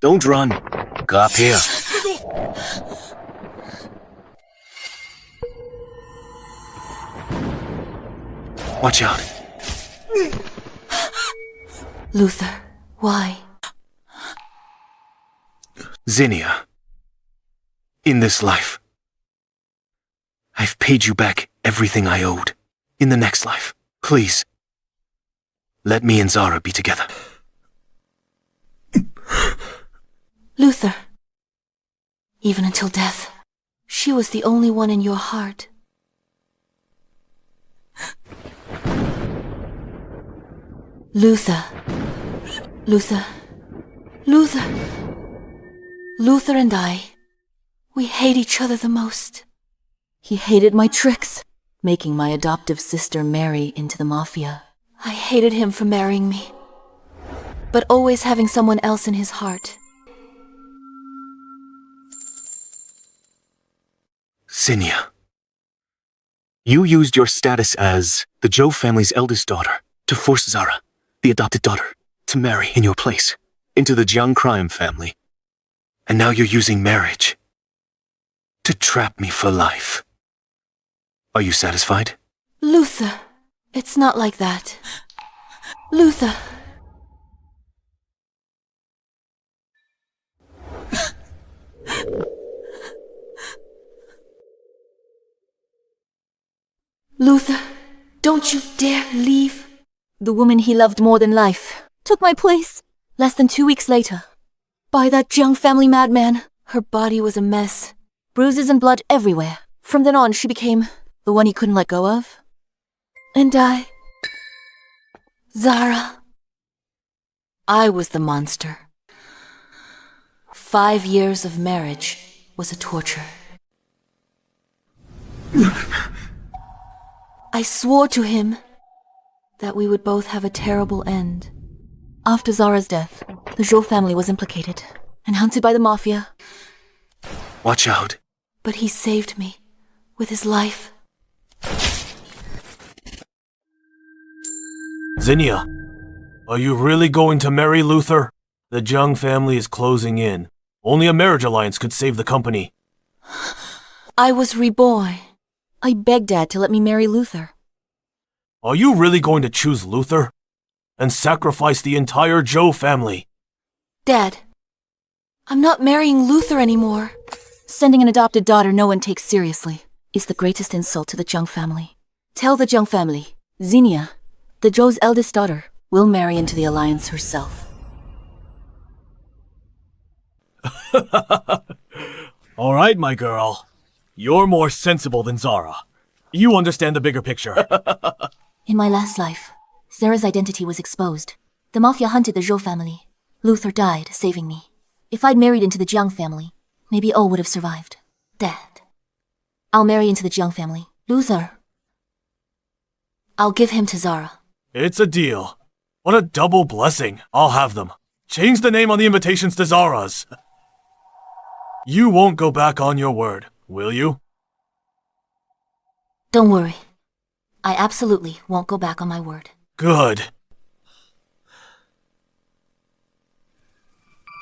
Don't run. Go up here. Watch out. Luther, why? Zinnia. In this life, I've paid you back everything I owed. In the next life, please, let me and Zara be together. Luther. Even until death, she was the only one in your heart. Luther. Luther. Luther. Luther and I, we hate each other the most. He hated my tricks, making my adoptive sister marry into the Mafia. I hated him for marrying me, but always having someone else in his heart. Zinnia. You used your status as the Zhou family's eldest daughter to force Zara, the adopted daughter, to marry in your place, into the Jiang crime family. And now you're using marriage to trap me for life. Are you satisfied? Luther, it's not like that. Luther. Luther, don't you dare leave. The woman he loved more than life took my place less than 2 weeks later. By that Zhang family madman. Her body was a mess. Bruises and blood everywhere. From then on, she became the one he couldn't let go of. And I... Zara. I was the monster. 5 years of marriage was a torture. I swore to him that we would both have a terrible end. After Zara's death, the Zhou family was implicated and hunted by the Mafia. Watch out. But he saved me with his life. Zinnia, are you really going to marry Luther? The Zhang family is closing in. Only a marriage alliance could save the company. I was reborn. I begged Dad to let me marry Luther. Are you really going to choose Luther? And sacrifice the entire Zhou family? Dad, I'm not marrying Luther anymore. Sending an adopted daughter no one takes seriously is the greatest insult to the Zhang family. Tell the Zhang family, Zinnia, the Zhou's eldest daughter, will marry into the alliance herself. All right, my girl. You're more sensible than Zara. You understand the bigger picture. In my last life, Zara's identity was exposed. The Mafia hunted the Zhou family. Luther died, saving me. If I'd married into the Jiang family, maybe all would have survived. Dad, I'll marry into the Jiang family. Luther, I'll give him to Zara. It's a deal. What a double blessing. I'll have them. Change the name on the invitations to Zara's. You won't go back on your word, will you? Don't worry. I absolutely won't go back on my word. Good.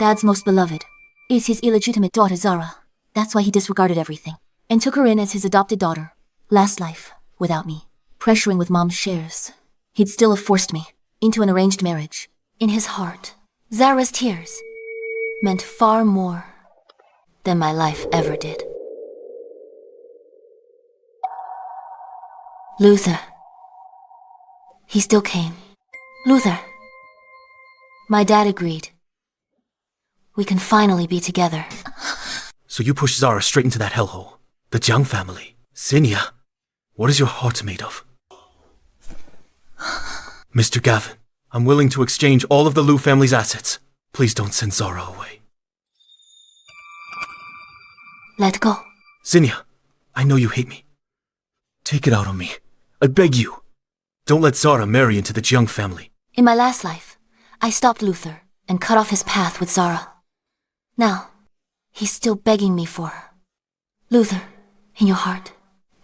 Dad's most beloved is his illegitimate daughter Zara. That's why he disregarded everything and took her in as his adopted daughter. Last life, without me, pressuring with Mom's shares, he'd still have forced me into an arranged marriage. In his heart, Zara's tears meant far more than my life ever did. Luther. He still came. Luther. My dad agreed. We can finally be together. So you push Zara straight into that hellhole. The Jiang family. Zinnia, what is your heart made of? Mr. Gavin, I'm willing to exchange all of the Lu family's assets. Please don't send Zara away. Let go. Zinnia, I know you hate me. Take it out on me. I beg you. Don't let Zara marry into the Jiang family. In my last life, I stopped Luther and cut off his path with Zara. Now, he's still begging me for her. Luther, in your heart,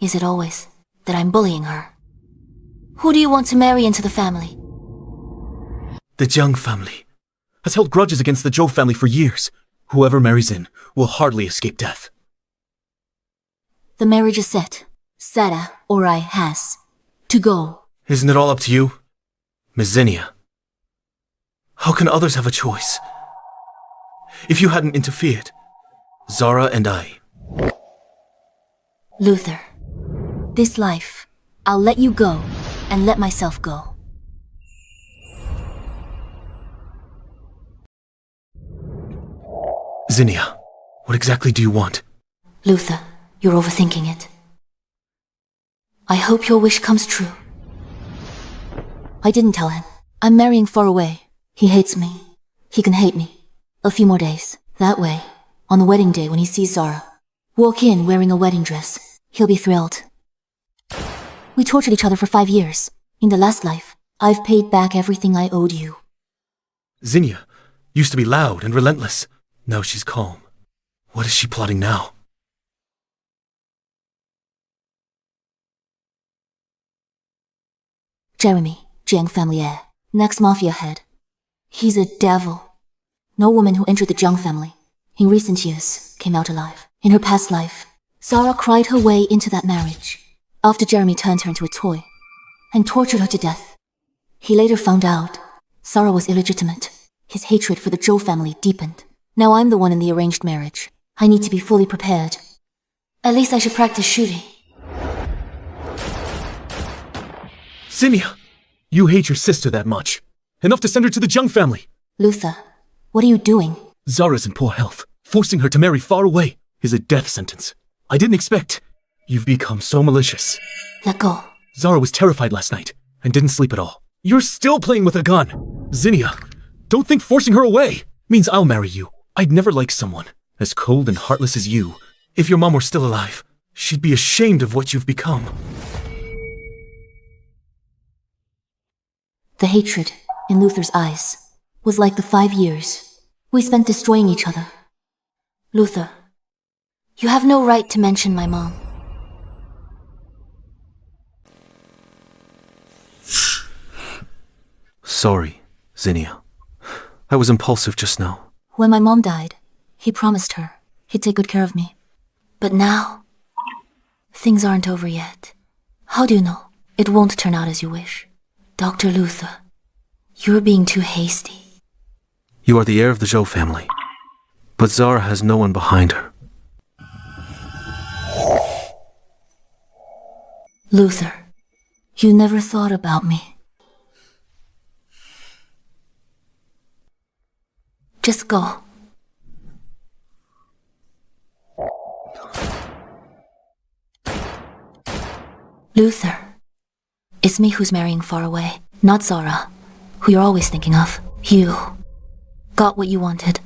is it always that I'm bullying her? Who do you want to marry into the family? The Jiang family. has held grudges against the Zhou family for years. Whoever marries in will hardly escape death. The marriage is set. Zara, or I, has to go. Isn't it all up to you? Miss Zinnia. How can others have a choice? If you hadn't interfered, Zara and I... Luther, this life, I'll let you go and let myself go. Zinnia, what exactly do you want? Luther, you're overthinking it. I hope your wish comes true. I didn't tell him. I'm marrying far away. He hates me. He can hate me. A few more days. That way, on the wedding day when he sees Zara, walk in wearing a wedding dress, he'll be thrilled. We tortured each other for 5 years. In the last life, I've paid back everything I owed you. Zinnia used to be loud and relentless. Now she's calm. What is she plotting now? Jeremy, Jiang family heir, next Mafia head. He's a devil. No woman who entered the Zhang family in recent years came out alive. In her past life, Zara cried her way into that marriage after Jeremy turned her into a toy and tortured her to death. He later found out Zara was illegitimate. His hatred for the Zhou family deepened. Now I'm the one in the arranged marriage. I need to be fully prepared. At least I should practice shooting. Zinnia! You hate your sister that much. Enough to send her to the Zhang family. Luther, what are you doing? Zara's in poor health. Forcing her to marry far away is a death sentence. I didn't expect. You've become so malicious. Let go. Zara was terrified last night and didn't sleep at all. You're still playing with a gun. Zinnia, don't think forcing her away means I'll marry you. I'd never like someone as cold and heartless as you. If your mom were still alive, she'd be ashamed of what you've become. The hatred in Luther's eyes was like the 5 years we spent destroying each other. Luther, you have no right to mention my mom. Sorry, Zinnia. I was impulsive just now. When my mom died, he promised her he'd take good care of me. But now, things aren't over yet. How do you know it won't turn out as you wish? Dr. Luther, you're being too hasty. You are the heir of the Zhou family, but Zara has no one behind her. Luther, you never thought about me. Just go. Luther, it's me who's marrying far away, not Zara, who you're always thinking of. You got what you wanted.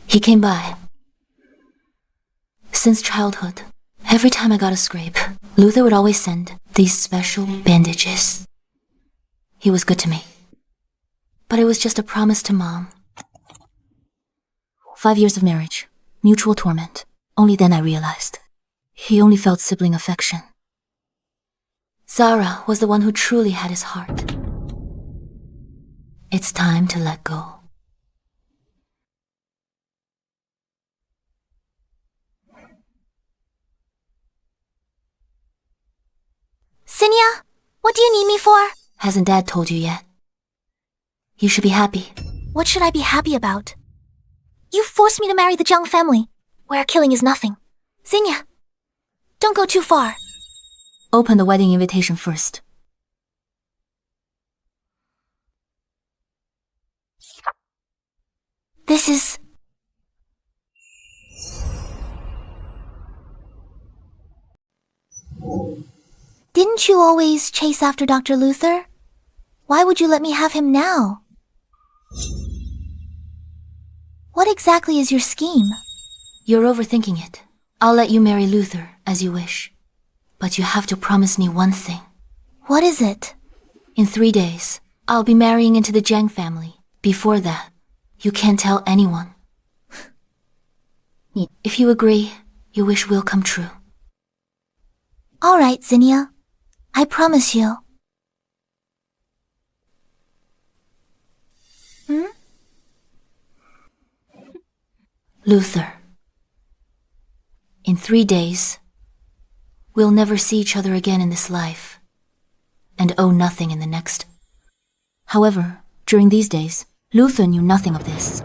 He came by. Since childhood, every time I got a scrape, Luther would always send these special bandages. He was good to me. But it was just a promise to Mom. 5 years of marriage, mutual torment. Only then I realized he only felt sibling affection. Zara was the one who truly had his heart. It's time to let go. Zinnia, what do you need me for? Hasn't Dad told you yet? You should be happy. What should I be happy about? You forced me to marry the Zhang family, where killing is nothing. Zinnia, don't go too far. Open the wedding invitation first. This is... Didn't you always chase after Dr. Luther? Why would you let me have him now? What exactly is your scheme? You're overthinking it. I'll let you marry Luther as you wish. But you have to promise me one thing. What is it? In 3 days, I'll be marrying into the Zhang family. Before that, you can't tell anyone. If you agree, your wish will come true. All right, Zinnia. I promise you. Luther. In 3 days, we'll never see each other again in this life, and owe nothing in the next. However, during these days, Luther knew nothing of this,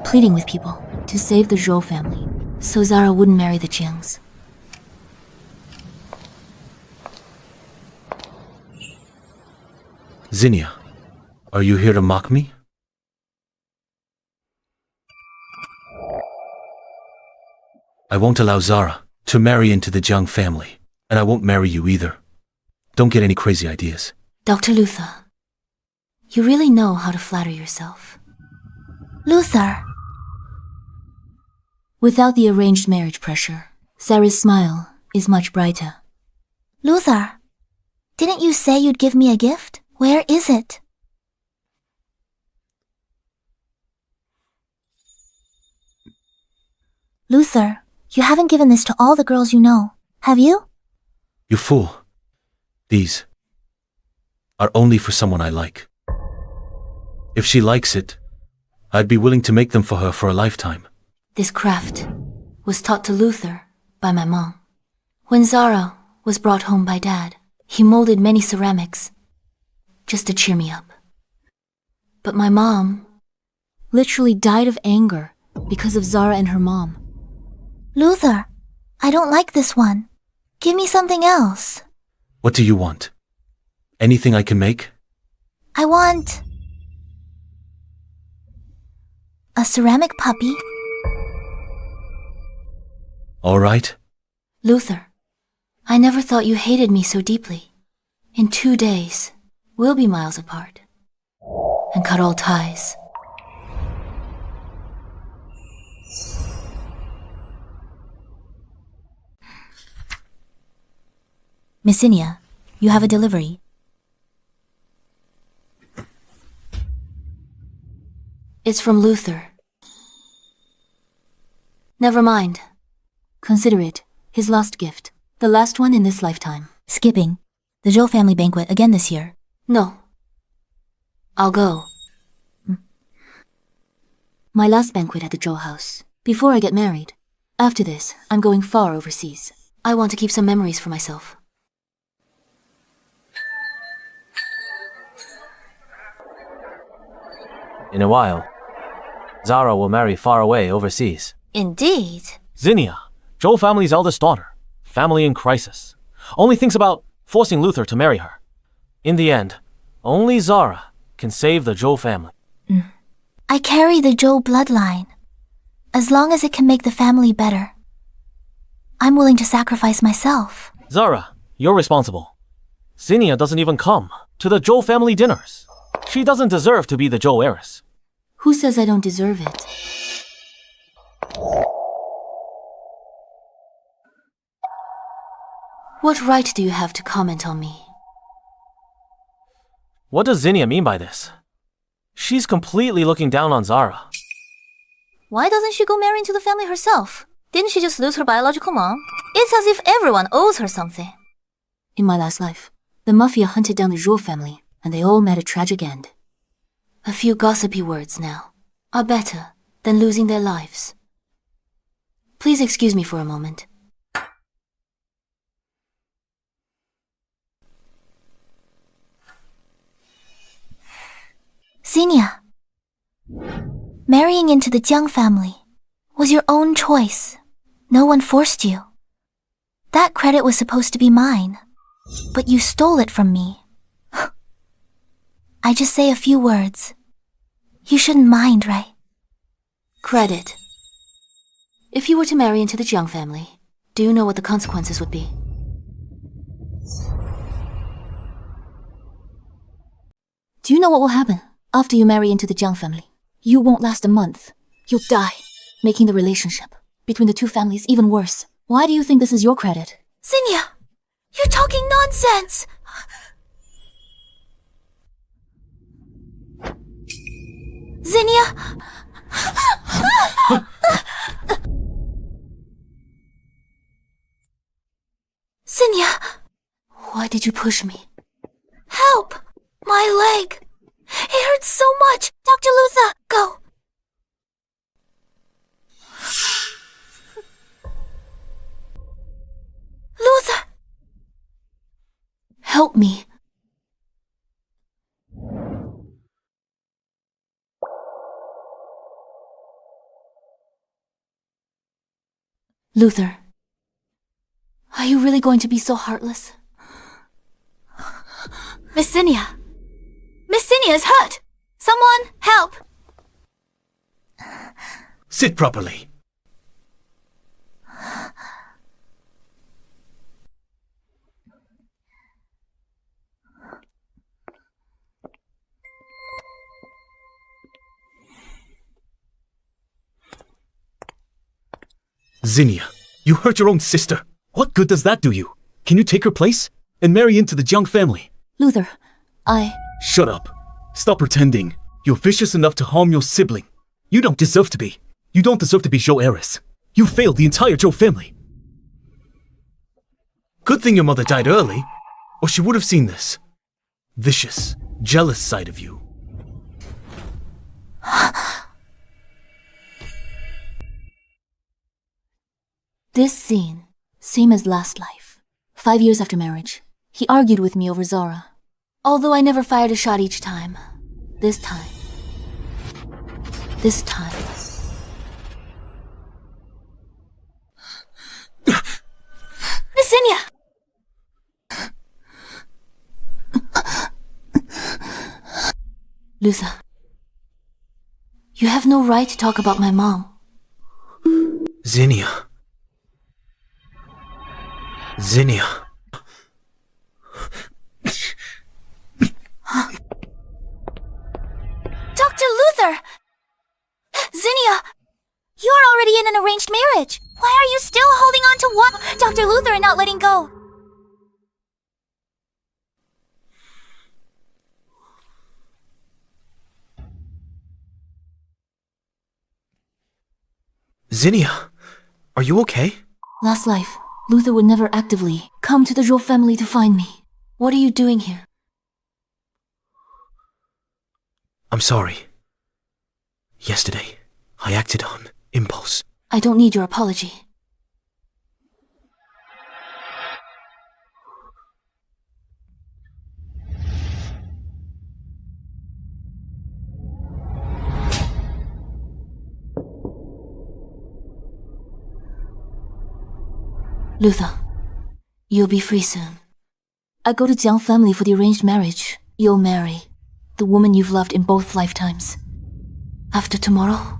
pleading with people to save the Zhou family, so Zara wouldn't marry the Jiangs. Zinnia, are you here to mock me? I won't allow Zara to marry into the Zhang family, and I won't marry you either. Don't get any crazy ideas. Dr. Luther, you really know how to flatter yourself. Luther. Without the arranged marriage pressure, Zara's smile is much brighter. Luther, didn't you say you'd give me a gift? Where is it? Luther, you haven't given this to all the girls you know, have you? You fool. These are only for someone I like. If she likes it, I'd be willing to make them for her for a lifetime. This craft was taught to Luther by my mom. When Zara was brought home by Dad, he molded many ceramics just to cheer me up. But my mom literally died of anger because of Zara and her mom. Luther, I don't like this one. Give me something else. What do you want? Anything I can make? I want a ceramic puppy. All right. Luther, I never thought you hated me so deeply. In 2 days, we'll be miles apart and cut all ties. Miss Zinnia, you have a delivery. It's from Luther. Never mind. Consider it his last gift, the last one in this lifetime. Skipping the Zhou family banquet again this year. No. I'll go. My last banquet at the Zhou house, before I get married. After this, I'm going far overseas. I want to keep some memories for myself. In a while, Zara will marry far away overseas. Indeed. Zinnia, Zhou family's eldest daughter, family in crisis, only thinks about forcing Luther to marry her. In the end, only Zara can save the Zhou family. I carry the Zhou bloodline. As long as it can make the family better, I'm willing to sacrifice myself. Zara, you're responsible. Zinnia doesn't even come to the Zhou family dinners. She doesn't deserve to be the Zhou heiress. Who says I don't deserve it? What right do you have to comment on me? What does Zinnia mean by this? She's completely looking down on Zara. Why doesn't she go marry into the family herself? Didn't she just lose her biological mom? It's as if everyone owes her something. In my last life, the Mafia hunted down the Zhou family, and they all met a tragic end. A few gossipy words now are better than losing their lives. Please excuse me for a moment. Zinnia, marrying into the Jiang family was your own choice. No one forced you. That credit was supposed to be mine, but you stole it from me. I just say a few words. You shouldn't mind, right? Credit. If you were to marry into the Jiang family, do you know what the consequences would be? Do you know what will happen after you marry into the Jiang family? You won't last a month. You'll die, making the relationship between the two families even worse. Why do you think this is your credit? Zinnia, you're talking nonsense! Zinnia! Why did did you push me? Help! My leg! It hurts so much! Dr. Luther, go! Luther! Help me. Luther, are you really going to be so heartless? Miss Zinnia! Miss Zinnia is hurt! Someone, help! Sit properly. Zinnia, you hurt your own sister. What good does that do you? Can you take her place and marry into the Zhou family? Luther, Shut up. Stop pretending. You're vicious enough to harm your sibling. You don't deserve to be. You don't deserve to be Zhou heiress. You failed the entire Zhou family. Good thing your mother died early, or she would have seen this vicious, jealous side of you. This scene, same as last life. 5 years after marriage, he argued with me over Zara. Although I never fired a shot each time. This time. Miss Zinnia! Luther, you have no right to talk about my mom. Zinnia. Zinnia. Dr. Luther! Zinnia! You're already in an arranged marriage. Why are you still holding on to one Dr. Luther and not letting go? Zinnia, are you okay? Last life, Luther would never actively come to the Zhou family to find me. What are you doing here? I'm sorry. Yesterday, I acted on impulse. I don't need your apology. Luther, you'll be free soon. I go to Jiang family for the arranged marriage. You'll marry the woman you've loved in both lifetimes. After tomorrow,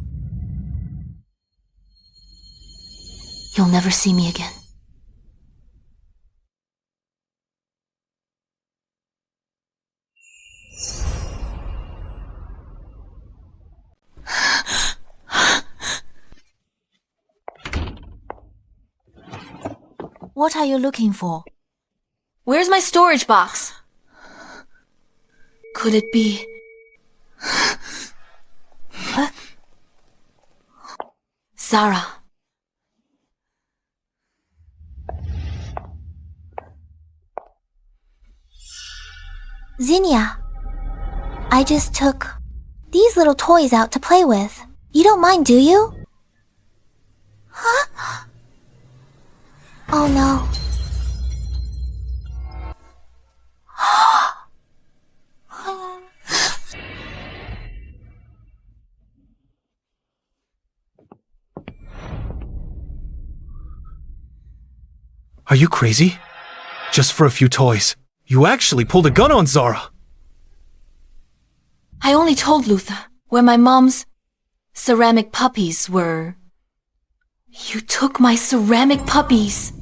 you'll never see me again. What are you looking for? Where's my storage box? Could it be... Zara. Zinnia, I just took these little toys out to play with. You don't mind, do you? Huh? Oh no. Are you crazy? Just for a few toys. You actually pulled a gun on Zara. I only told Luther where my mom's ceramic puppies were. You took my ceramic puppies.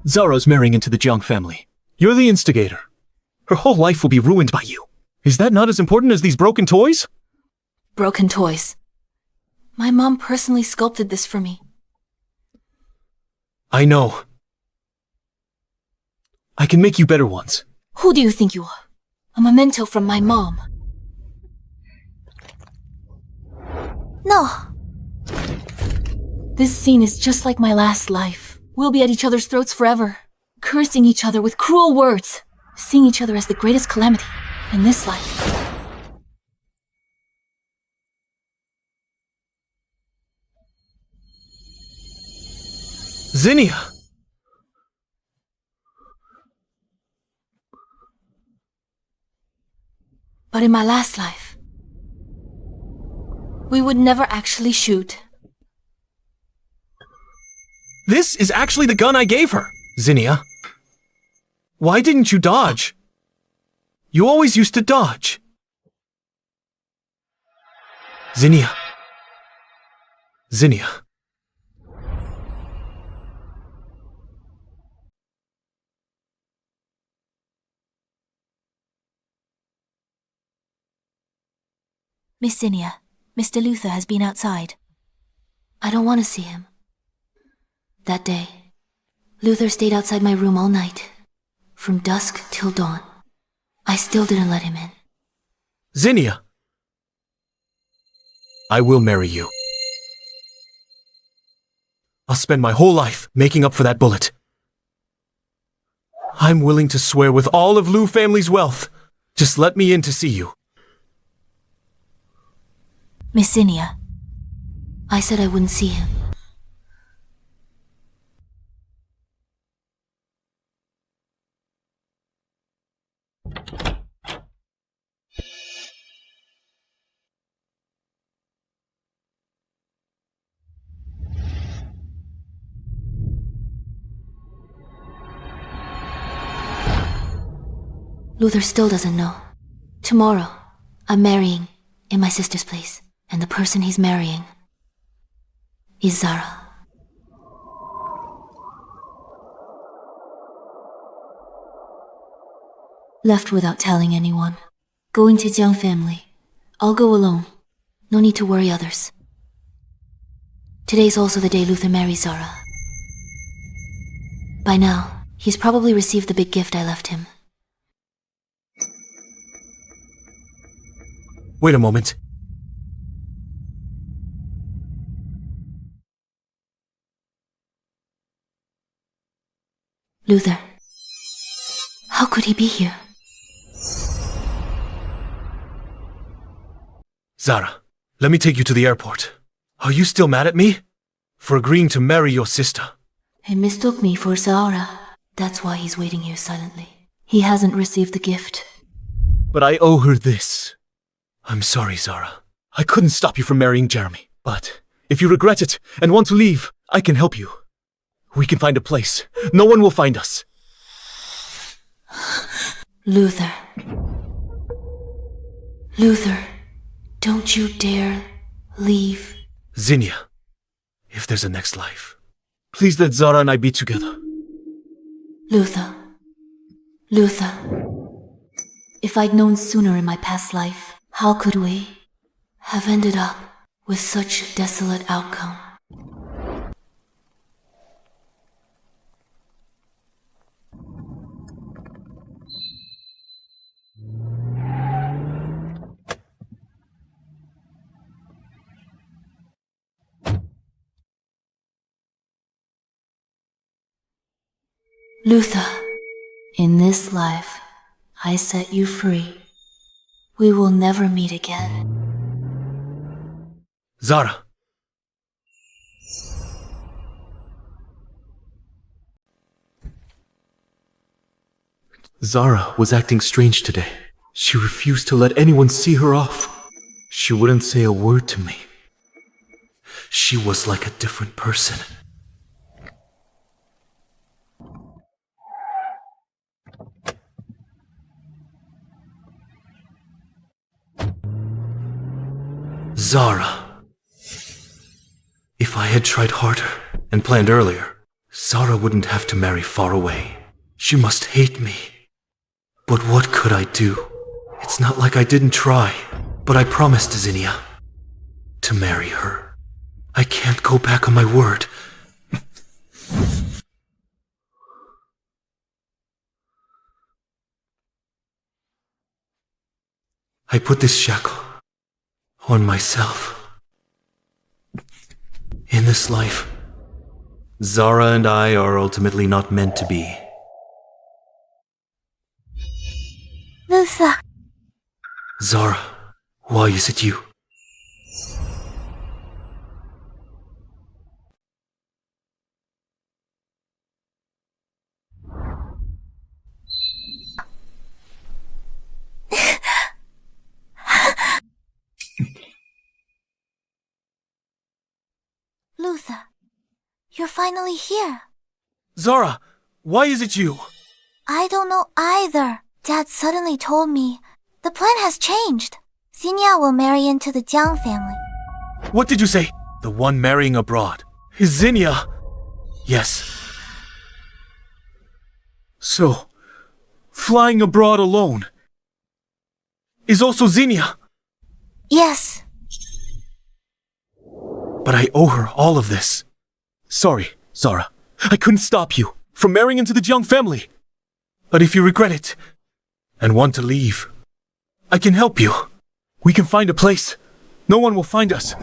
Zara's marrying into the Zhou family. You're the instigator. Her whole life will be ruined by you. Is that not as important as these broken toys? Broken toys. My mom personally sculpted this for me. I know. I can make you better ones. Who do you think you are? A memento from my mom. No. This scene is just like my last life. We'll be at each other's throats forever. cursing each other with cruel words, seeing each other as the greatest calamity in this life. Zinnia! But in my last life, we would never actually shoot. This is actually the gun I gave her, Zinnia. Why didn't you dodge? You always used to dodge. Zinnia. Zinnia. Miss Zinnia, Mr. Luther has been outside. I don't want to see him. That day, Luther stayed outside my room all night, from dusk till dawn. I still didn't let him in. Zinnia! I will marry you. I'll spend my whole life making up for that bullet. I'm willing to swear with all of Liu family's wealth. Just let me in to see you. Miss Zinnia. I said I wouldn't see him. Luther still doesn't know. Tomorrow, I'm marrying in my sister's place, and the person he's marrying is Zara. Left without telling anyone. Going to Zhou family. I'll go alone. No need to worry others. Today's also the day Luther marries Zara. By now, he's probably received the big gift I left him. Wait a moment. Luther. How could he be here? Zara, let me take you to the airport. Are you still mad at me? For agreeing to marry your sister? He mistook me for Zara. That's why he's waiting here silently. He hasn't received the gift. But I owe her this. I'm sorry, Zara. I couldn't stop you from marrying Jeremy. But if you regret it and want to leave, I can help you. We can find a place. No one will find us. Luther. Luther, don't you dare leave. Zinnia, if there's a next life, please let Zara and I be together. Luther. Luther. If I'd known sooner in my past life, how could we have ended up with such a desolate outcome? Luther, in this life, I set you free. We will never meet again. Zara. Zara was acting strange today. She refused to let anyone see her off. She wouldn't say a word to me. She was like a different person. Zara. If I had tried harder and planned earlier, Zara wouldn't have to marry far away. She must hate me. But what could I do? It's not like I didn't try, but I promised Zinnia to marry her. I can't go back on my word. I put this shackle on myself. In this life, Zara and I are ultimately not meant to be. Luther. Zara, why is it you? Luther, you're finally here. Zara, why is it you? I don't know either. Dad suddenly told me. The plan has changed. Zinnia will marry into the Jiang family. What did you say? The one marrying abroad. Is Zinnia? Yes. So, flying abroad alone is also Zinnia. Yes. But I owe her all of this. Sorry, Zara. I couldn't stop you from marrying into the Jiang family. But if you regret it and want to leave, I can help you. We can find a place. No one will find us.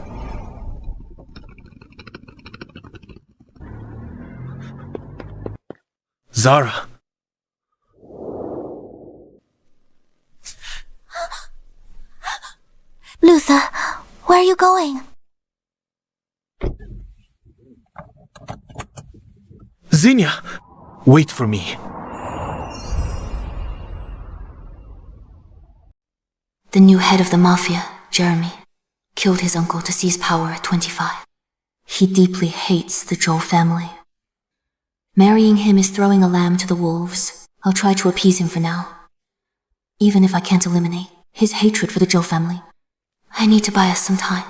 Zara. Luther, where are you going? Zinnia, wait for me. The new head of the Mafia, Jeremy, killed his uncle to seize power at 25. He deeply hates the Zhou family. Marrying him is throwing a lamb to the wolves. I'll try to appease him for now. Even if I can't eliminate his hatred for the Zhou family, I need to buy us some time.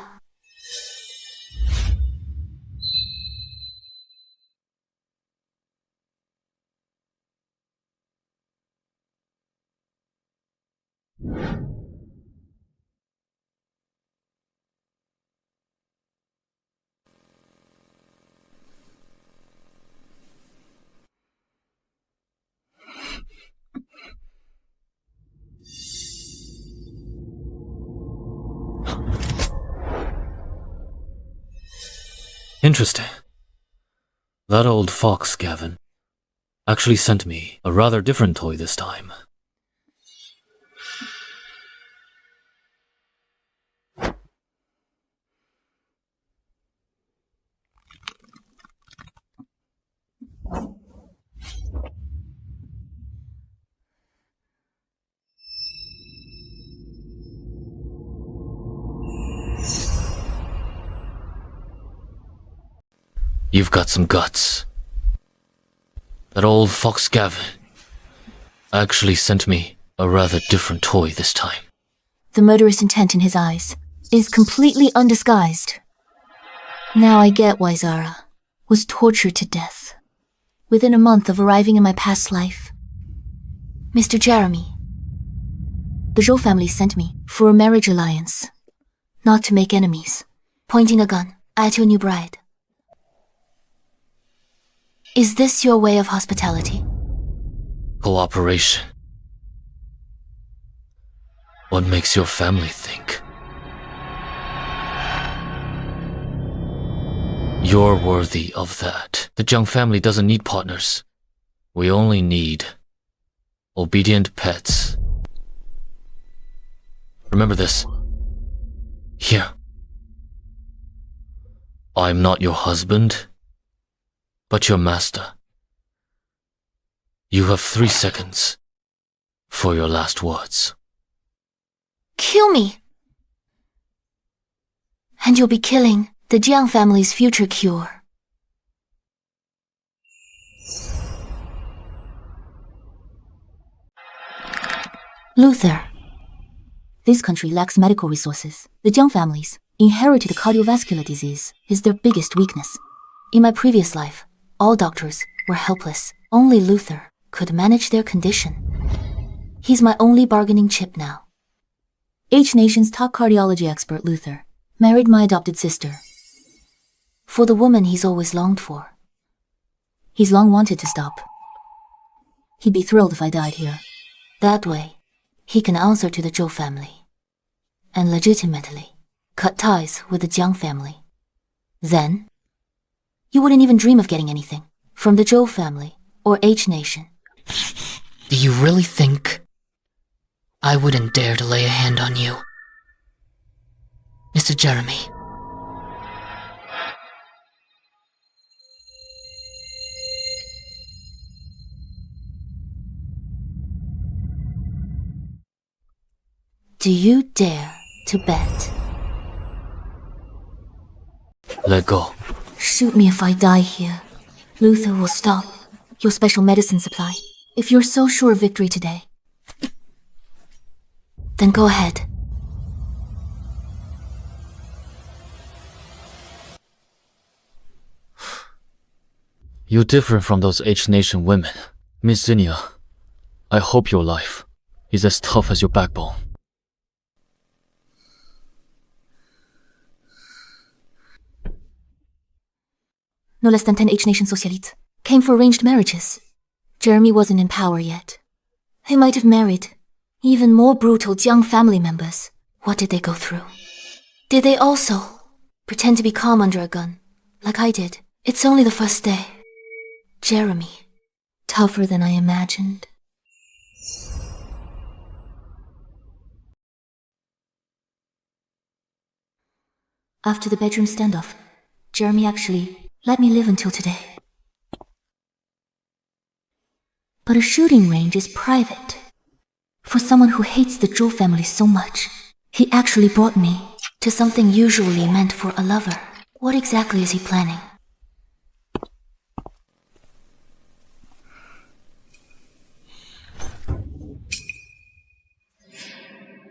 Interesting. That old fox, Gavin, actually sent me a rather different toy this time. You've got some guts. That old fox Gavin actually sent me a rather different toy this time. The murderous intent in his eyes is completely undisguised. Now I get why Zara was tortured to death. Within a month of arriving in my past life, Mr. Jeremy, the Zhou family sent me for a marriage alliance, not to make enemies, pointing a gun at your new bride. Is this your way of hospitality? Cooperation. What makes your family think? You're worthy of that. The Zhang family doesn't need partners. We only need obedient pets. Remember this. Here. I'm not your husband, but your master. You have 3 seconds for your last words. Kill me! And you'll be killing the Jiang family's future cure. Luther. This country lacks medical resources. The Jiang families inherited cardiovascular disease is their biggest weakness. In my previous life, all doctors were helpless. Only Luther could manage their condition. He's my only bargaining chip now. H Nation's top cardiology expert, Luther, married my adopted sister. For the woman he's always longed for. He's long wanted to stop. He'd be thrilled if I died here. That way, he can answer to the Zhou family. And legitimately cut ties with the Jiang family. Then, you wouldn't even dream of getting anything from the Zhou family or H Nation. Do you really think I wouldn't dare to lay a hand on you. Mr. Jeremy. Do you dare to bet? Let go. Shoot me if I die here. Luther will stop your special medicine supply. If you're so sure of victory today, then go ahead. You're different from those H-Nation women. Miss Zinnia, I hope your life is as tough as your backbone. No less than 10 H-Nation socialites came for arranged marriages. Jeremy wasn't in power yet. They might have married even more brutal young family members. What did they go through? Did they also pretend to be calm under a gun, like I did? It's only the first day. Jeremy, tougher than I imagined. After the bedroom standoff, Jeremy actually let me live until today. But a shooting range is private. For someone who hates the Zhou family so much, he actually brought me to something usually meant for a lover. What exactly is he planning?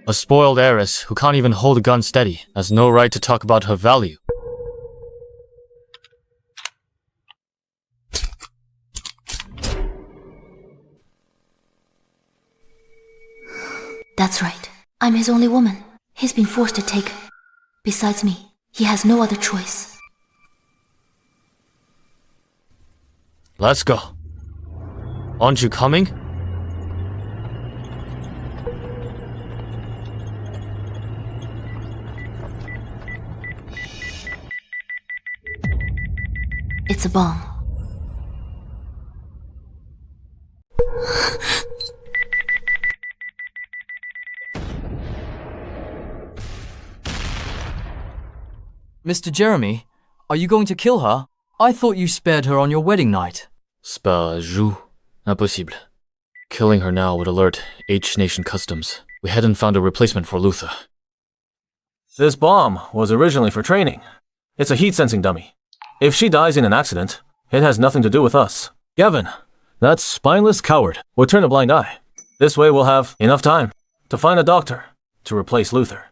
A spoiled heiress who can't even hold a gun steady has no right to talk about her value. That's right. I'm his only woman. He's been forced to take. Besides me, he has no other choice. Let's go. Aren't you coming? It's a bomb. Mr. Jeremy, are you going to kill her? I thought you spared her on your wedding night. Spare Zhou? Impossible. Killing her now would alert H-Nation Customs. We hadn't found a replacement for Luther. This bomb was originally for training. It's a heat-sensing dummy. If she dies in an accident, it has nothing to do with us. Gavin, that spineless coward would turn a blind eye. This way we'll have enough time to find a doctor to replace Luther.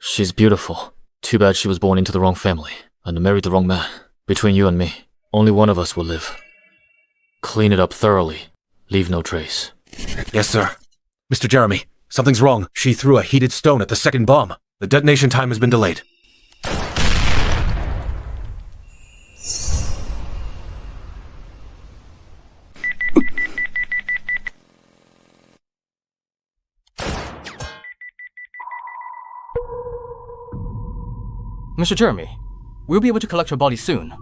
She's beautiful. Too bad she was born into the wrong family and married the wrong man. Between you and me, only one of us will live. Clean it up thoroughly. Leave no trace. Yes, sir. Mr. Jeremy, something's wrong. She threw a heated stone at the second bomb. The detonation time has been delayed. Mr. Jeremy, we'll be able to collect her body soon.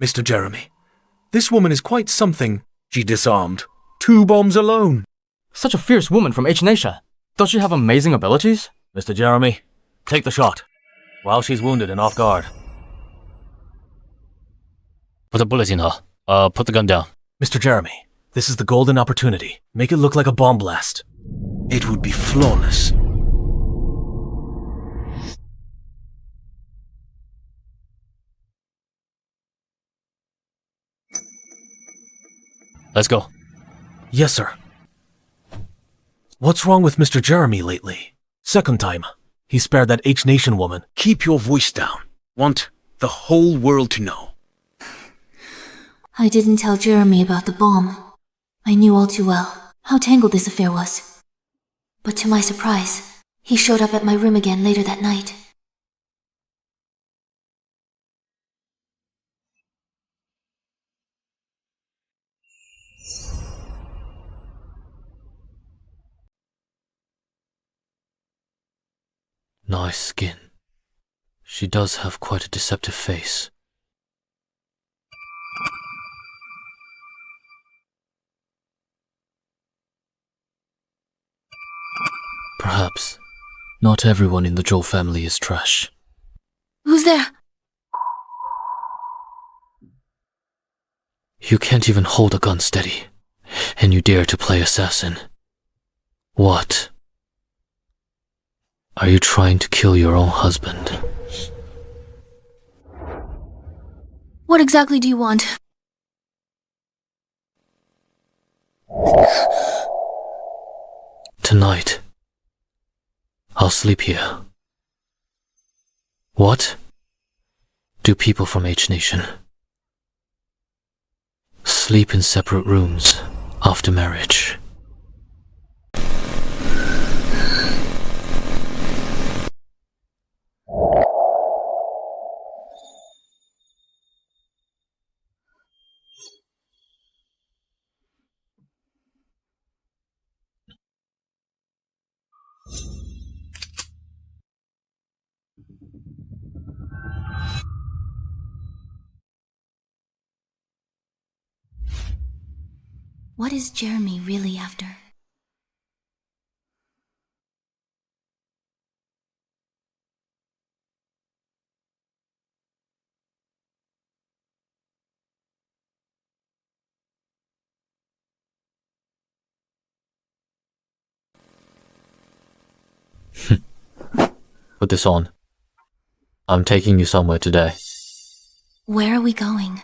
Mr. Jeremy, this woman is quite something. She disarmed 2 bombs alone. Such a fierce woman from H-Nation. Does she have amazing abilities? Mr. Jeremy, take the shot. While she's wounded and off guard. Put a bullet in her. Put the gun down. Mr. Jeremy, this is the golden opportunity. Make it look like a bomb blast. It would be flawless. Let's go. Yes, sir. What's wrong with Mr. Jeremy lately? Second time, he spared that H-Nation woman. Keep your voice down. Want the whole world to know. I didn't tell Jeremy about the bomb. I knew all too well how tangled this affair was. But to my surprise, he showed up at my room again later that night. Nice skin. She does have quite a deceptive face. Perhaps not everyone in the Zhou family is trash. Who's there? You can't even hold a gun steady, and you dare to play assassin. What? Are you trying to kill your own husband? What exactly do you want? Tonight, I'll sleep here. What do people from H Nation sleep in separate rooms after marriage? What is Jeremy really after? Put this on. I'm taking you somewhere today. Where are we going?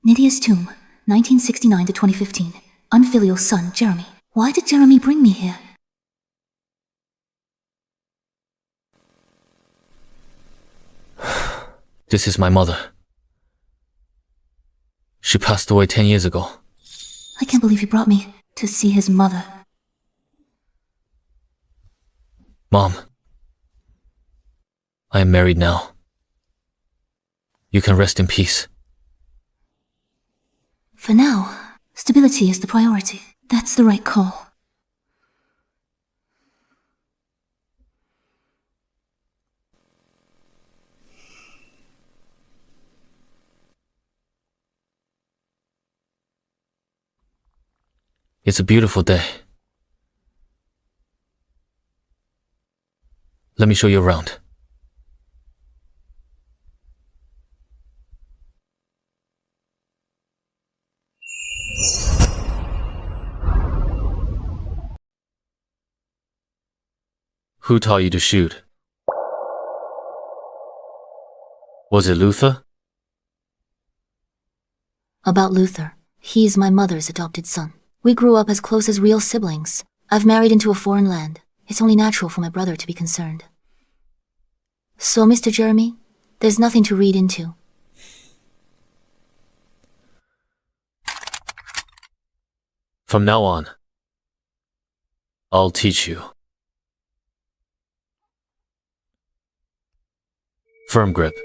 Nydia's tomb, 1969 to 2015. Unfilial son, Jeremy. Why did Jeremy bring me here? This is my mother. She passed away 10 years ago. I can't believe he brought me to see his mother. Mom, I am married now. You can rest in peace. For now, stability is the priority. That's the right call. It's a beautiful day. Let me show you around. Who taught you to shoot? Was it Luther? About Luther. He's my mother's adopted son. We grew up as close as real siblings. I've married into a foreign land. It's only natural for my brother to be concerned. So, Mr. Jeremy, there's nothing to read into. From now on, I'll teach you. Firm grip.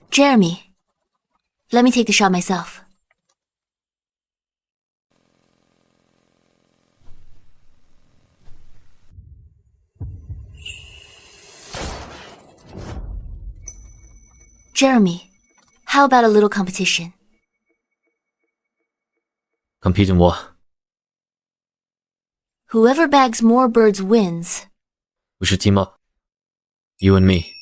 Jeremy, let me take the shot myself. Jeremy, how about a little competition? Compete in what? Whoever bags more birds wins. We should team up. You and me.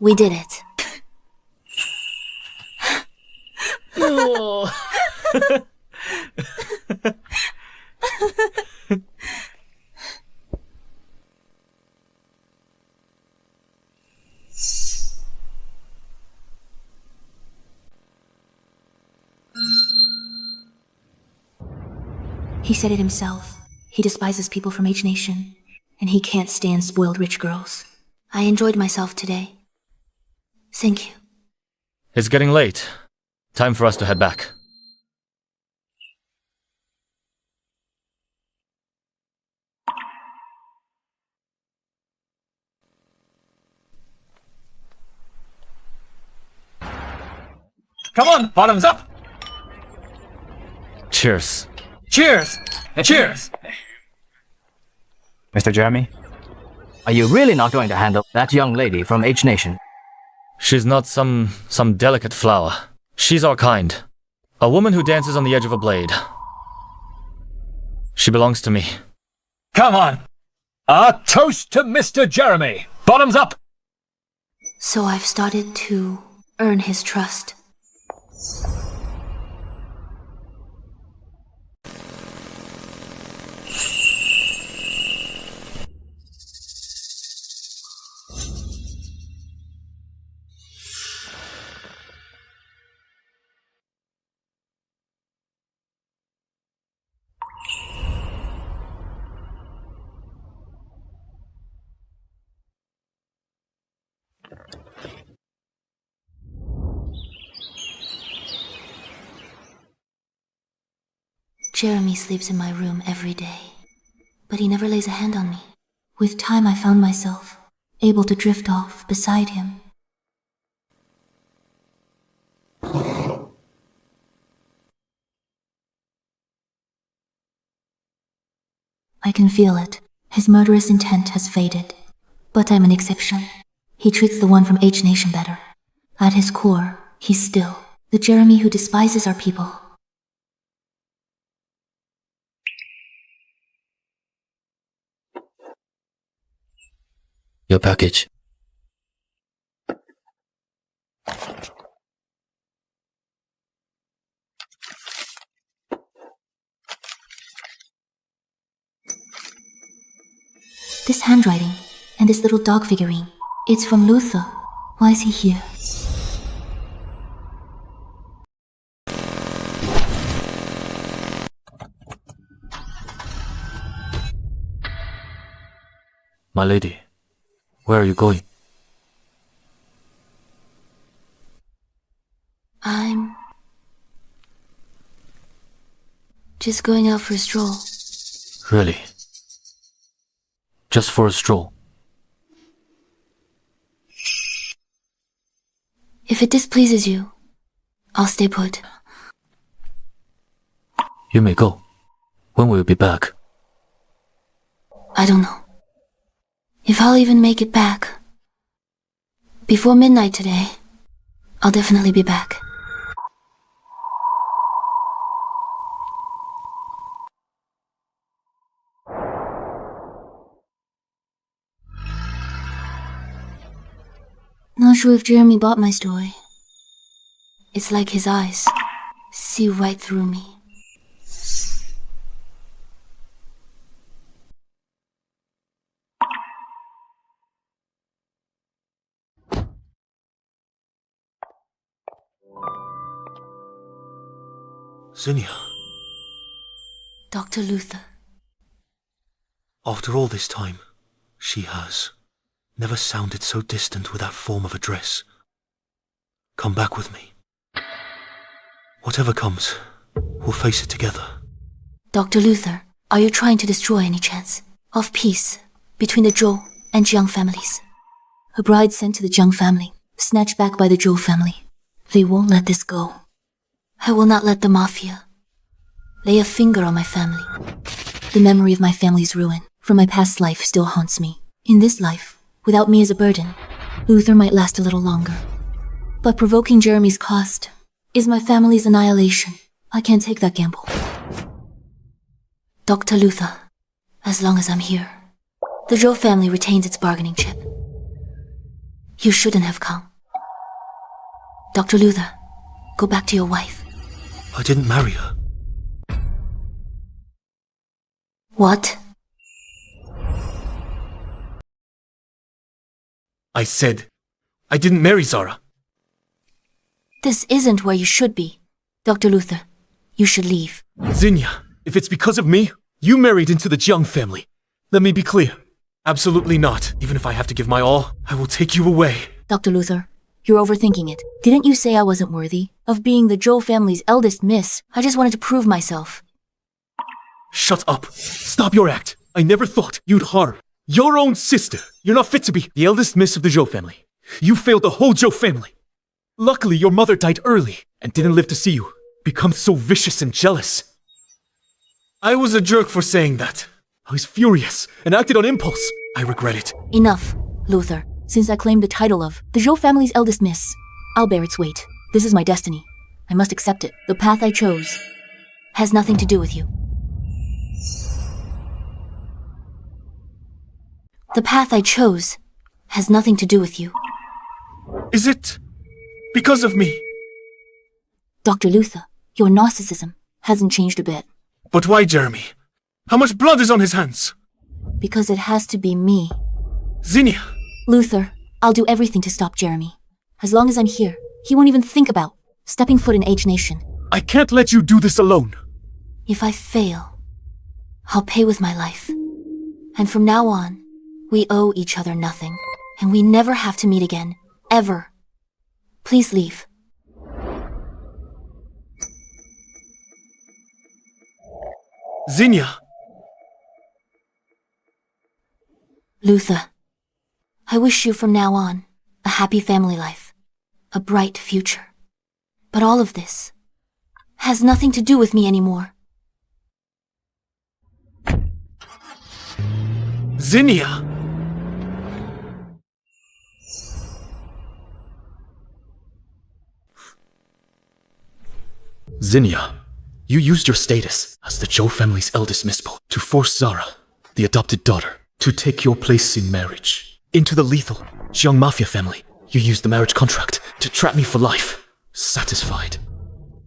We did it. He said it himself. He despises people from H Nation, and he can't stand spoiled rich girls. I enjoyed myself today. Thank you. It's getting late. Time for us to head back. Come on, bottoms up! Cheers. Cheers! Cheers! Mr. Jeremy, are you really not going to handle that young lady from H Nation? She's not some delicate flower. She's our kind. A woman who dances on the edge of a blade. She belongs to me. Come on! A toast to Mr. Jeremy! Bottoms up! So I've started to earn his trust. Jeremy sleeps in my room every day, but he never lays a hand on me. With time, I found myself able to drift off beside him. I can feel it. His murderous intent has faded. But I'm an exception. He treats the one from H Nation better. At his core, he's still the Jeremy who despises our people. Your package. This handwriting and this little dog figurine, it's from Luther. Why is he here? My lady, where are you going? I'm just going out for a stroll. Really? Just for a stroll? If it displeases you, I'll stay put. You may go. When will you be back? I don't know. If I'll even make it back. Before midnight today, I'll definitely be back. Not sure if Jeremy bought my story. It's like his eyes see right through me. Zinnia, Dr. Luther. after all this time, she has never sounded so distant with that form of address. Come back with me. Whatever comes, we'll face it together. Dr. Luther, are you trying to destroy any chance of peace between the Zhou and Jiang families? A bride sent to the Jiang family, snatched back by the Zhou family. They won't let this go. I will not let the Mafia lay a finger on my family. The memory of my family's ruin from my past life still haunts me. In this life, without me as a burden, Luther might last a little longer. But provoking Jeremy's cost is my family's annihilation. I can't take that gamble. Dr. Luther, as long as I'm here, the Zhou family retains its bargaining chip. You shouldn't have come. Dr. Luther, go back to your wife. I didn't marry her. What? I said, I didn't marry Zara. This isn't where you should be. Dr. Luther, you should leave. Zinnia, If it's because of me, you married into the Zhou family. Let me be clear. Absolutely not. Even if I have to give my all, I will take you away. Dr. Luther, you're overthinking it. Didn't you say I wasn't worthy of being the Zhou family's eldest miss? I just wanted to prove myself. Shut up. Stop your act. I never thought you'd harm your own sister. You're not fit to be the eldest miss of the Zhou family. You failed the whole Zhou family. Luckily, your mother died early and didn't live to see you become so vicious and jealous. I was a jerk for saying that. I was furious and acted on impulse. I regret it. Enough, Luther. Since I claimed the title of the Zhou family's eldest miss, I'll bear its weight. This is my destiny. I must accept it. The path I chose has nothing to do with you. The path I chose has nothing to do with you. Is it because of me? Dr. Luther, your narcissism hasn't changed a bit. But why, Jeremy? How much blood is on his hands? Because it has to be me. Zinnia! Luther, I'll do everything to stop Jeremy. As long as I'm here, he won't even think about stepping foot in H Nation. I can't let you do this alone. If I fail, I'll pay with my life. And from now on, we owe each other nothing. And we never have to meet again. Ever. Please leave. Zinnia! Luther, I wish you from now on a happy family life, a bright future. But all of this has nothing to do with me anymore. Zinnia! Zinnia, you used your status as the Zhou family's eldest mispo to force Zara, the adopted daughter, to take your place in marriage. Into the lethal Zhou Mafia family. You used the marriage contract to trap me for life. Satisfied.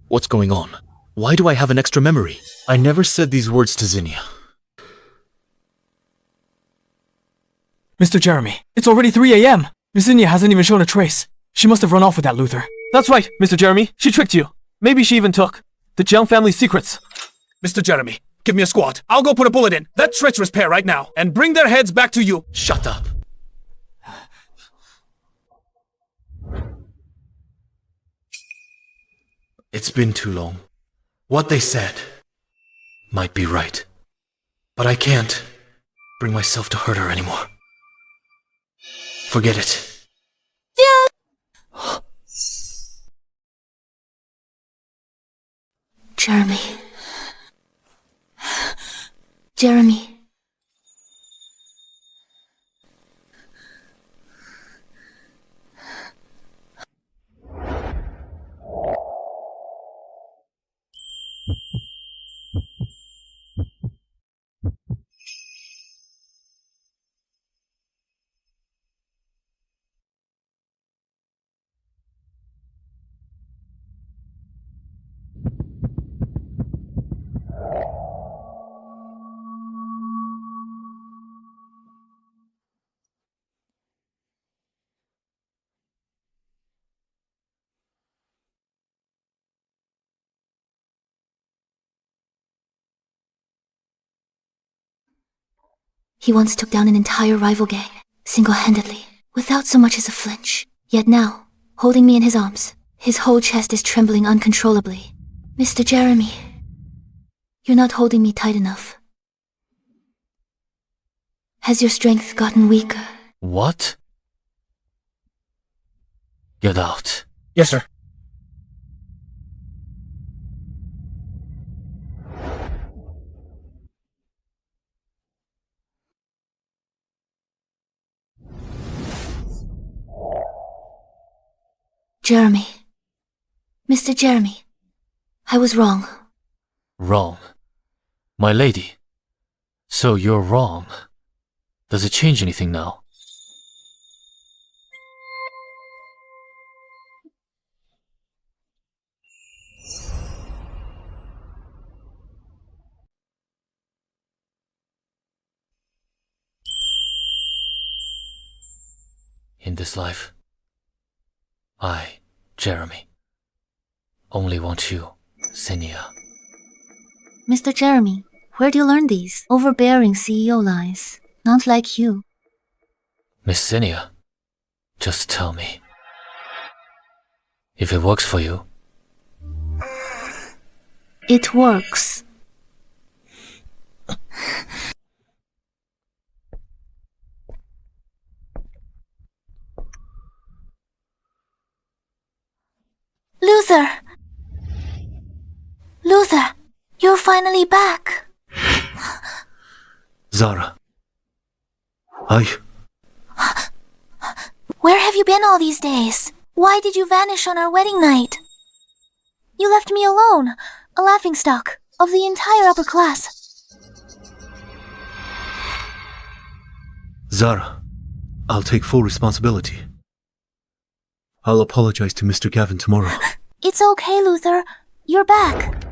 What's going on? Why do I have an extra memory? I never said these words to Zinnia. Mr. Jeremy, it's already 3 a.m. Miss Zinnia hasn't even shown a trace. She must have run off with that Luther. That's right, Mr. Jeremy. She tricked you. Maybe she even took the Zhou family's secrets. Mr. Jeremy, give me a squad. I'll go put a bullet in that treacherous pair right now and bring their heads back to you. Shut up. It's been too long. What they said might be right. But I can't bring myself to hurt her anymore. Forget it. Jeremy. Jeremy. He once took down an entire rival gang, single-handedly, without so much as a flinch. Yet now, holding me in his arms, his whole chest is trembling uncontrollably. Mr. Jeremy, you're not holding me tight enough. Has your strength gotten weaker? What? Get out. Yes, sir. Jeremy. Mr. Jeremy, I was wrong. Wrong. My lady. So you're wrong. Does it change anything now? In this life, I, Jeremy, only want you, Zinnia. Mr. Jeremy, where do you learn these overbearing CEO lies? Not like you. Miss Zinnia, just tell me. If it works for you. It works. Luther! Luther, you're finally back. Zara. Where have you been all these days? Why did you vanish on our wedding night? You left me alone, a laughingstock of the entire upper class. Zara, I'll take full responsibility. I'll apologize to Mr. Gavin tomorrow. It's okay, Luther. You're back.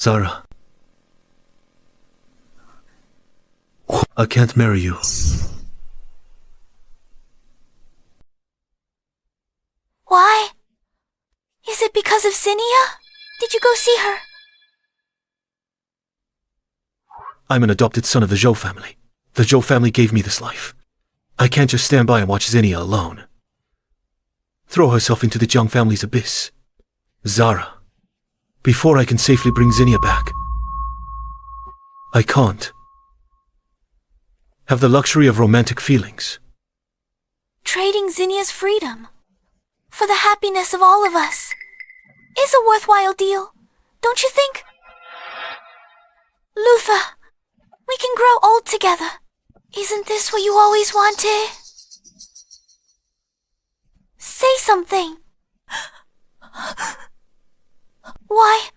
Zara. I can't marry you. Why? Is it because of Zinnia? Did you go see her? I'm an adopted son of the Zhou family. The Zhou family gave me this life. I can't just stand by and watch Zinnia alone. Throw herself into the Zhang family's abyss. Zara. Before I can safely bring Zinnia back. I can't have the luxury of romantic feelings. Trading Zinnia's freedom for the happiness of all of us is a worthwhile deal, don't you think? Luther, we can grow old together. Isn't this what you always wanted? Say something. Why?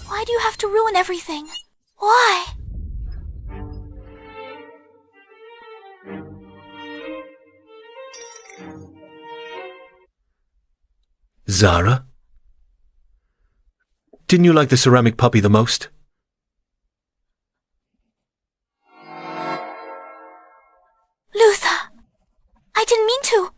Why do you have to ruin everything? Why? Zara? Didn't you like the ceramic puppy the most? Luther, I didn't mean to.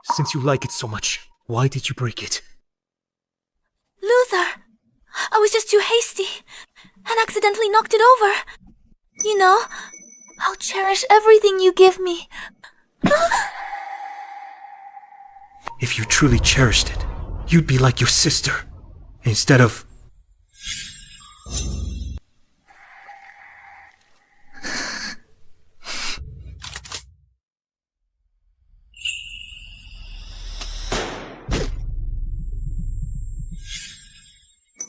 Since you like it so much, why did you break it? Luther, I was just too hasty and accidentally knocked it over. You know, I'll cherish everything you give me. If you truly cherished it, you'd be like your sister, instead of...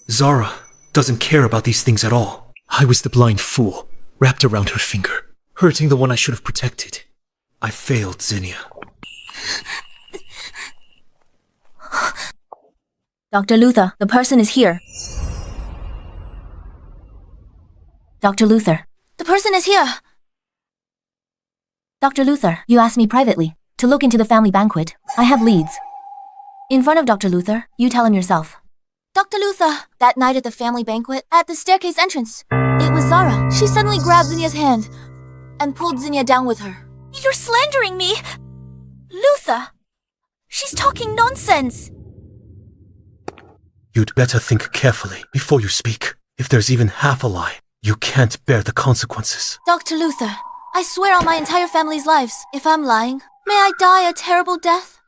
Zara doesn't care about these things at all. I was the blind fool, wrapped around her finger, hurting the one I should have protected. I failed, Zinnia. Dr. Luther, the person is here. Dr. Luther. The person is here. Dr. Luther, you asked me privately to look into the family banquet. I have leads. In front of Dr. Luther, you tell him yourself. Dr. Luther, that night at the family banquet, at the staircase entrance, it was Zara. She suddenly grabbed Zinnia's hand and pulled Zinnia down with her. You're slandering me! Luther! She's talking nonsense! You'd better think carefully before you speak. If there's even half a lie, you can't bear the consequences. Dr. Luther, I swear on my entire family's lives, if I'm lying, may I die a terrible death?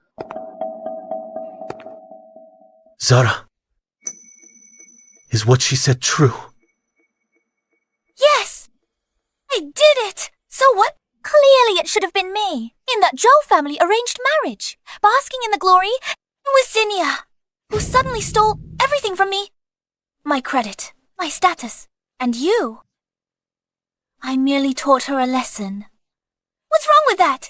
Zara, is what she said true? Yes! I did it! So what? Clearly it should have been me. In that Zhou family arranged marriage. Basking in the glory, it was Zinnia, who suddenly stole everything from me. My credit, my status, and you. I merely taught her a lesson. What's wrong with that?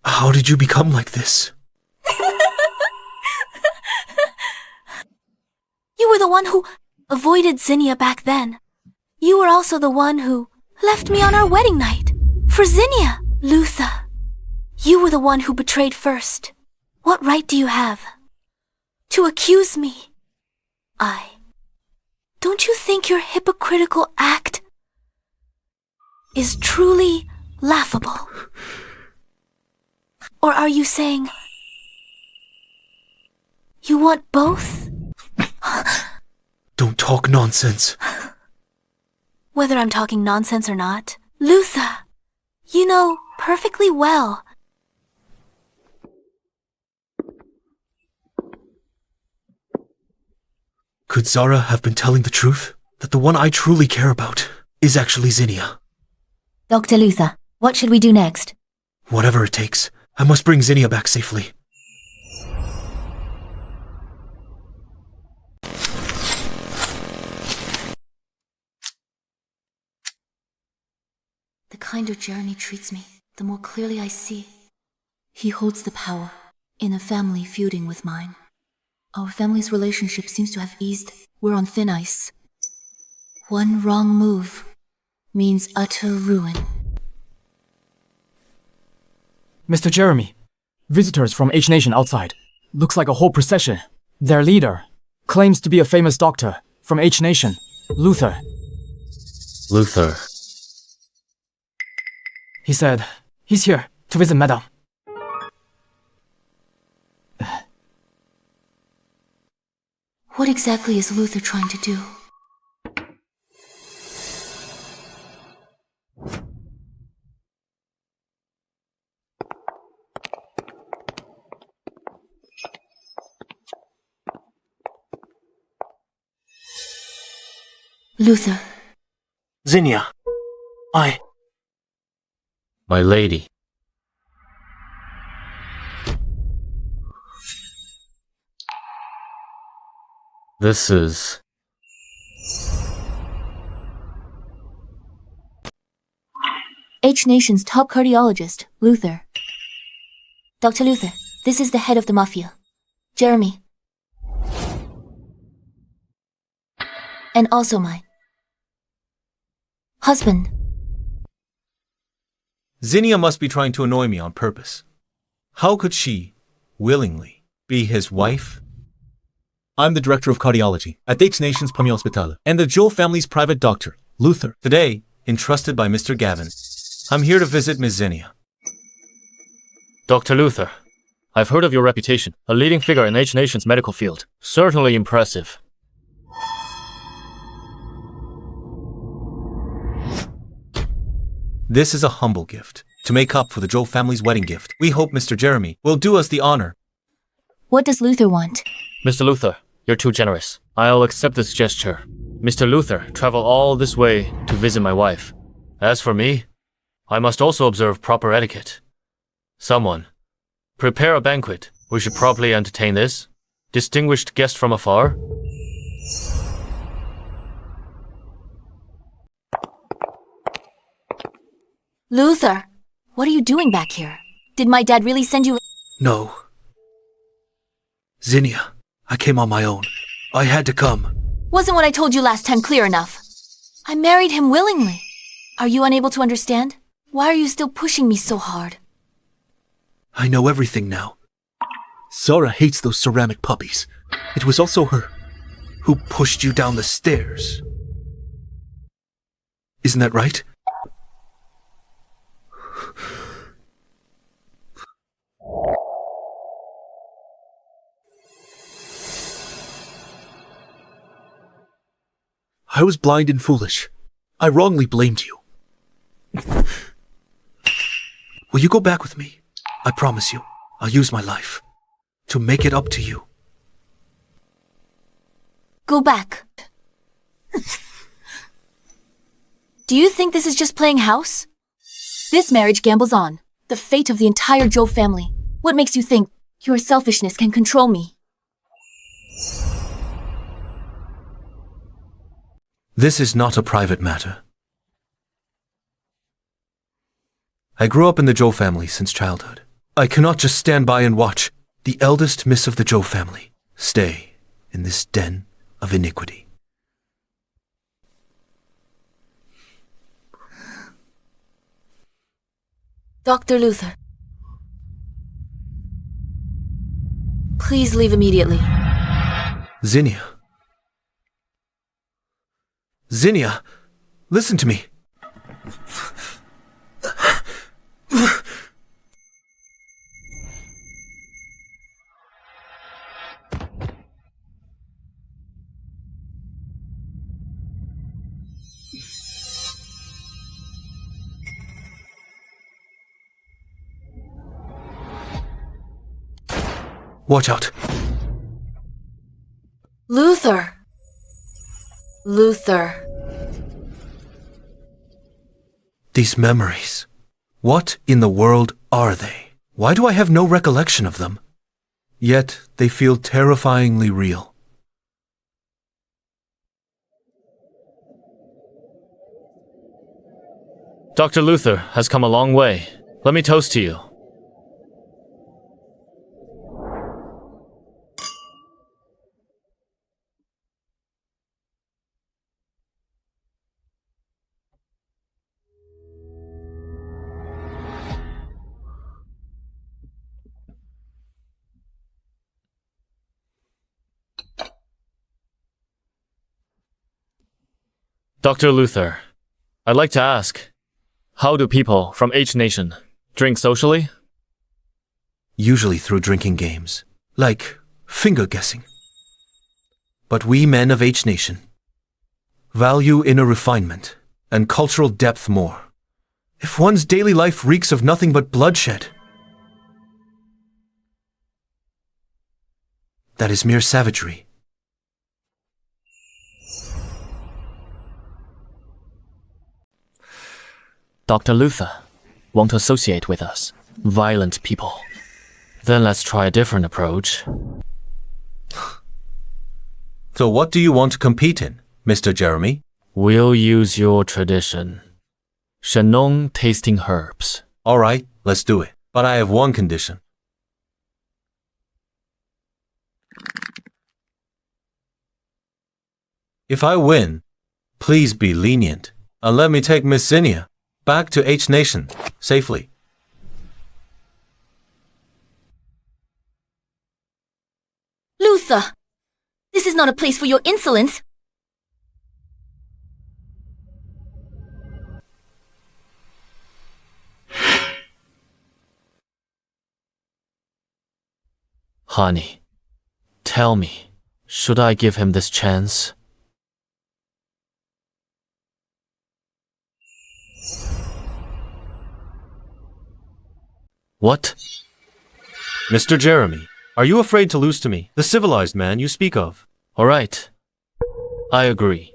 How did you become like this? You were the one who avoided Zinnia back then. You were also the one who left me on our wedding night. For Zinnia, Luther. You were the one who betrayed first. What right do you have to accuse me? Don't you think your hypocritical act is truly laughable? Or are you saying you want both? Don't talk nonsense. Whether I'm talking nonsense or not, Luther, you know perfectly well. Could Zara have been telling the truth? That the one I truly care about is actually Zinnia? Dr. Luther, what should we do next? Whatever it takes, I must bring Zinnia back safely. The kinder Jeremy treats me, the more clearly I see. He holds the power in a family feuding with mine. Our family's relationship seems to have eased. We're on thin ice. One wrong move means utter ruin. Mr. Jeremy, visitors from H Nation outside. Looks like a whole procession. Their leader claims to be a famous doctor from H Nation, Luther. Luther. He said he's here to visit Madame. What exactly is Luther trying to do? Luther. Zinnia. My lady. This is... H Nation's top cardiologist, Luther. Dr. Luther, this is the head of the Mafia, Jeremy. And also my husband. Zinnia must be trying to annoy me on purpose. How could she, willingly, be his wife? I'm the director of cardiology at H Nation's Premier Hospital and the Zhou family's private doctor, Luther. Today, entrusted by Mr. Gavin, I'm here to visit Miss Zinnia. Dr. Luther, I've heard of your reputation, a leading figure in H Nation's medical field. Certainly impressive. This is a humble gift, to make up for the Zhou family's wedding gift. We hope Mr. Jeremy will do us the honor. What does Luther want? Mr. Luther, you're too generous. I'll accept this gesture. Mr. Luther traveled all this way to visit my wife. As for me, I must also observe proper etiquette. Someone, prepare a banquet. We should properly entertain this distinguished guest from afar. Luther, what are you doing back here? Did my dad really send you? No. Zinnia, I came on my own. I had to come. Wasn't what I told you last time clear enough? I married him willingly. Are you unable to understand? Why are you still pushing me so hard? I know everything now. Zara hates those ceramic puppies. It was also her who pushed you down the stairs. Isn't that right? I was blind and foolish. I wrongly blamed you. Will you go back with me? I promise you, I'll use my life to make it up to you. Go back. Do you think this is just playing house? This marriage gambles on the fate of the entire Zhou family. What makes you think your selfishness can control me? This is not a private matter. I grew up in the Zhou family since childhood. I cannot just stand by and watch the eldest miss of the Zhou family stay in this den of iniquity. Dr. Luther, Please leave immediately. Zinnia. Zinnia, listen to me. Watch out. Luther! Luther. These memories. What in the world are they? Why do I have no recollection of them? Yet they feel terrifyingly real. Dr. Luther has come a long way. Let me toast to you. Dr. Luther, I'd like to ask, how do people from H Nation drink socially? Usually through drinking games, like finger guessing. But we men of H Nation value inner refinement and cultural depth more. If one's daily life reeks of nothing but bloodshed, that is mere savagery. Dr. Luther won't associate with us, violent people. Then let's try a different approach. So what do you want to compete in, Mr. Jeremy? We'll use your tradition. Shannon tasting herbs. All right, let's do it. But I have one condition. If I win, please be lenient and let me take Miss Zinnia back to H Nation safely. Luther! This is not a place for your insolence. Honey, tell me, should I give him this chance? What? Mr. Jeremy, are you afraid to lose to me, the civilized man you speak of? All right. I agree.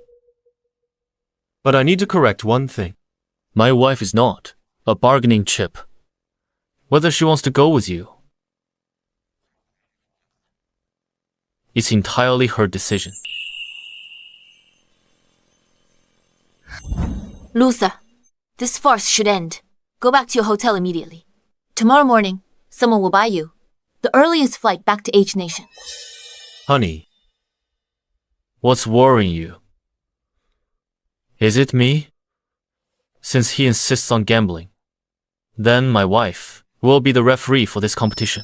But I need to correct one thing. My wife is not a bargaining chip. Whether she wants to go with you, it's entirely her decision. Luther, this farce should end. Go back to your hotel immediately. Tomorrow morning, someone will buy you the earliest flight back to H Nation. Honey, What's worrying you? Is it me? Since he insists on gambling, then my wife will be the referee for this competition.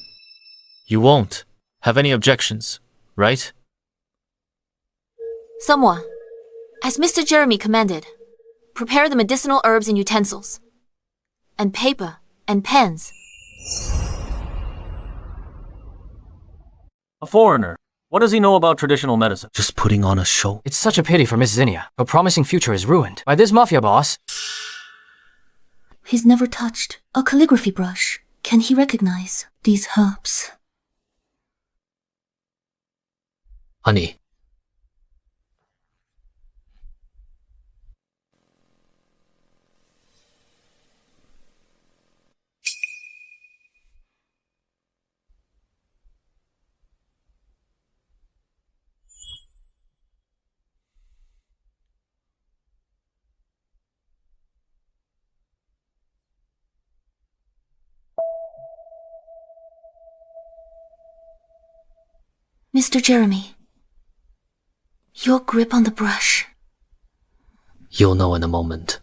You won't have any objections, right? Someone, as Mr. Jeremy commanded, prepare the medicinal herbs and utensils, and paper and pens. A foreigner. What does he know about traditional medicine? just putting on a show. It's such a pity for Miss Zinnia. Her promising future is ruined by this mafia boss. He's never touched a calligraphy brush. Can he recognize these herbs? Honey. Mr. Jeremy, your grip on the brush. You'll know in a moment.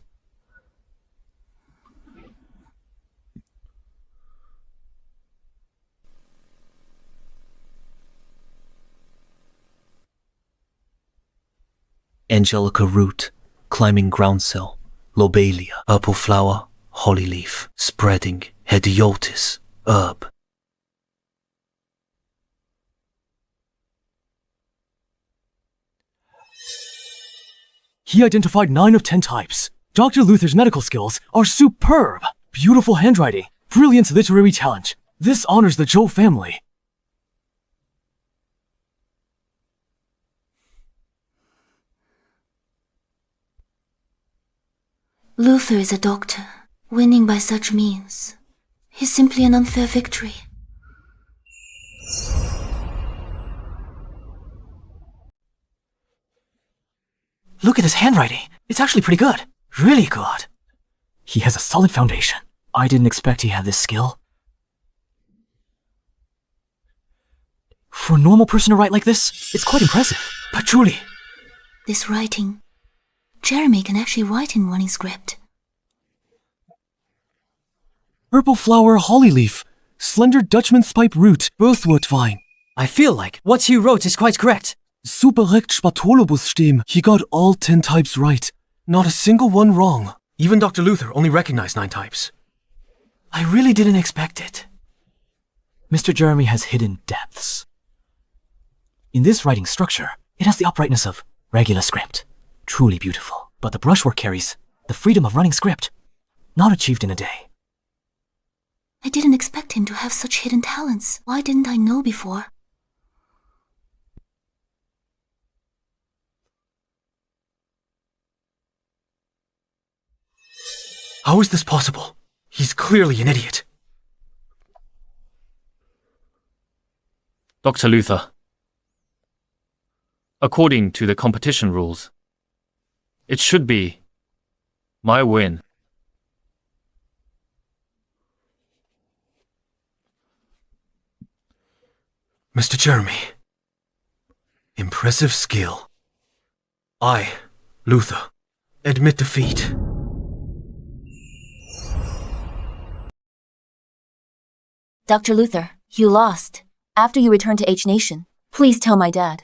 angelica root, climbing groundsel, lobelia, purple flower, holly leaf, spreading, hediotis, herb. He identified 9 of 10 types. Dr. Luther's medical skills are superb. Beautiful handwriting, brilliant literary talent. This honors the Zhou family. Luther is a doctor. Winning by such means is simply an unfair victory. Look at his handwriting. It's actually pretty good. Really good. He has a solid foundation. I didn't expect he had this skill. For a normal person to write like this, it's quite impressive. But truly, This writing, Jeremy can actually write in running script. purple flower holly leaf, slender Dutchman's pipe root, earthwood vine. I feel like what he wrote is quite correct. Superrecht Spatolobus stem. He got all 10 types right. Not a single one wrong. Even Dr. Luther only recognized 9 types. I really didn't expect it. Mr. Jeremy has hidden depths. In this writing structure, it has the uprightness of regular script. Truly beautiful. But the brushwork carries the freedom of running script. Not achieved in a day. I didn't expect him to have such hidden talents. Why didn't I know before? How is this possible? He's clearly an idiot. Dr. Luther, according to the competition rules, it should be my win. Mr. Jeremy. Impressive skill. I, Luther, admit defeat. Dr. Luther, you lost. After you return to H Nation, please tell my dad.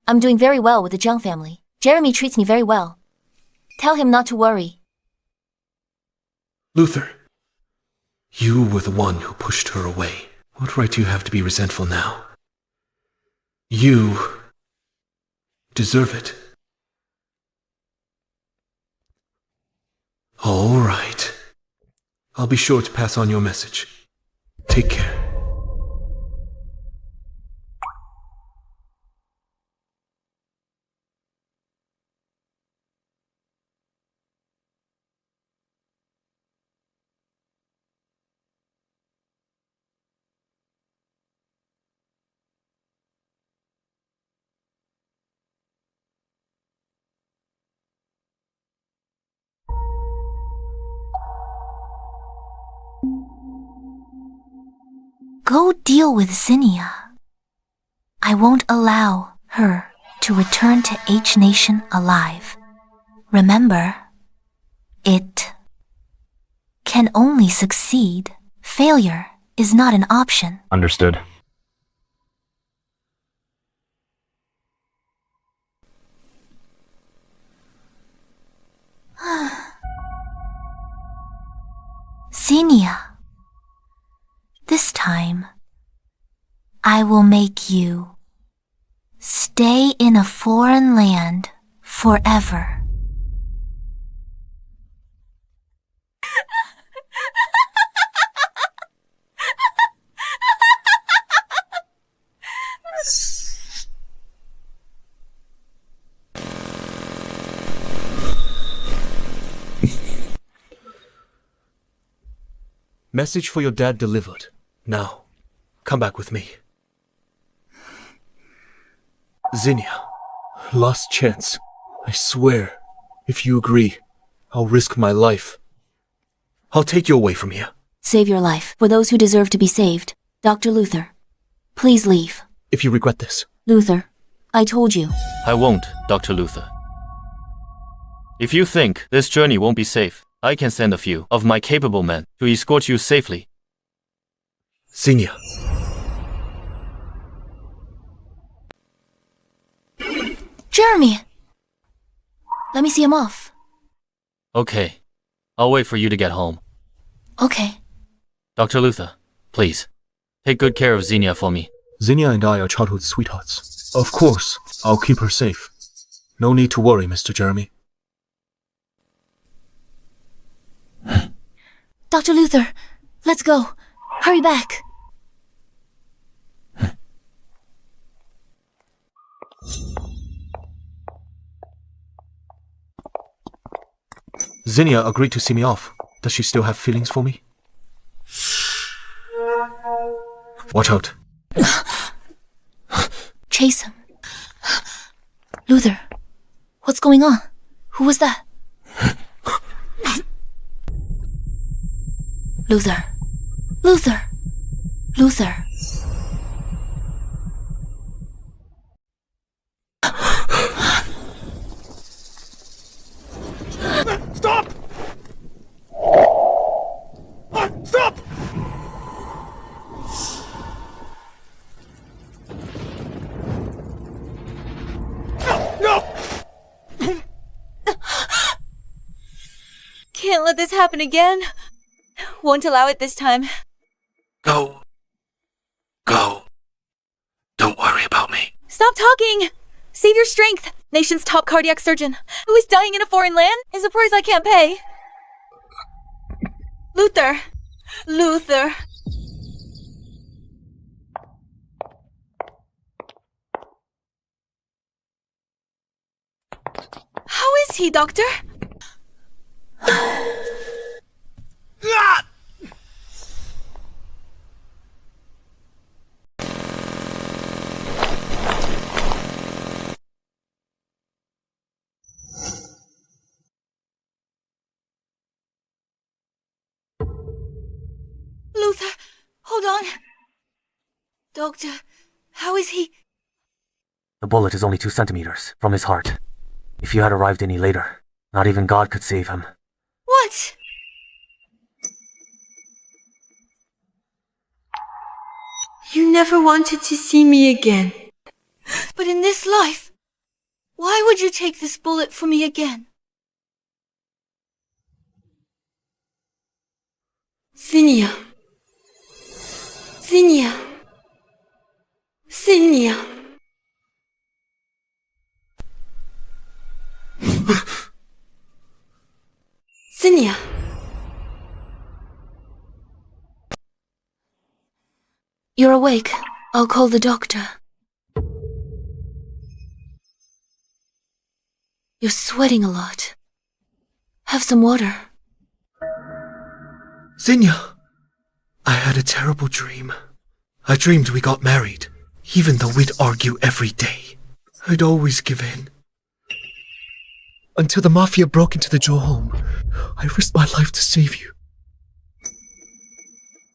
I'm doing very well with the Zhang family. Jeremy treats me very well. Tell him not to worry. Luther, you were the one who pushed her away. What right do you have to be resentful now? You deserve it. All right. I'll be sure to pass on your message. Take care. Go deal with Zinnia. I won't allow her to return to H Nation alive. Remember, it can only succeed. Failure is not an option. Understood. Zinnia, this time, I will make you stay in a foreign land forever. Message for your dad delivered. Now, come back with me. Zinnia, last chance. I swear, if you agree, I'll risk my life. I'll take you away from here. Save your life for those who deserve to be saved. Dr. Luther, please leave. If you regret this. Luther, I told you. I won't, Dr. Luther. If you think this journey won't be safe, I can send a few of my capable men to escort you safely. Zinnia. Jeremy! Let me see him off. Okay. I'll wait for you to get home. Okay. Dr. Luther, please. Take good care of Zinnia for me. Zinnia and I are childhood sweethearts. Of course, I'll keep her safe. No need to worry, Mr. Jeremy. Dr. Luther, let's go. Hurry back. Zinnia agreed to see me off. Does she still have feelings for me? Watch out. Chase him. Luther, what's going on? Who was that? Luther. Luther. Luther. Stop! Stop! No! Can't let this happen again. Won't allow it this time. Go. Go. Don't worry about me. Stop talking! Save your strength! Nation's top cardiac surgeon, who is dying in a foreign land, is a price I can't pay. Luther! Luther! How is he, Doctor? Luther, hold on. Doctor, how is he? The bullet is only 2 centimeters from his heart. If you had arrived any later, not even God could save him. What? You never wanted to see me again. But in this life, why would you take this bullet for me again? Zinnia. Zinnia. Zinnia. Zinnia. You're awake. I'll call the doctor. You're sweating a lot. Have some water. Zinnia! I had a terrible dream. I dreamed we got married, even though we'd argue every day. I'd always give in. Until the Mafia broke into the Zhou home, I risked my life to save you.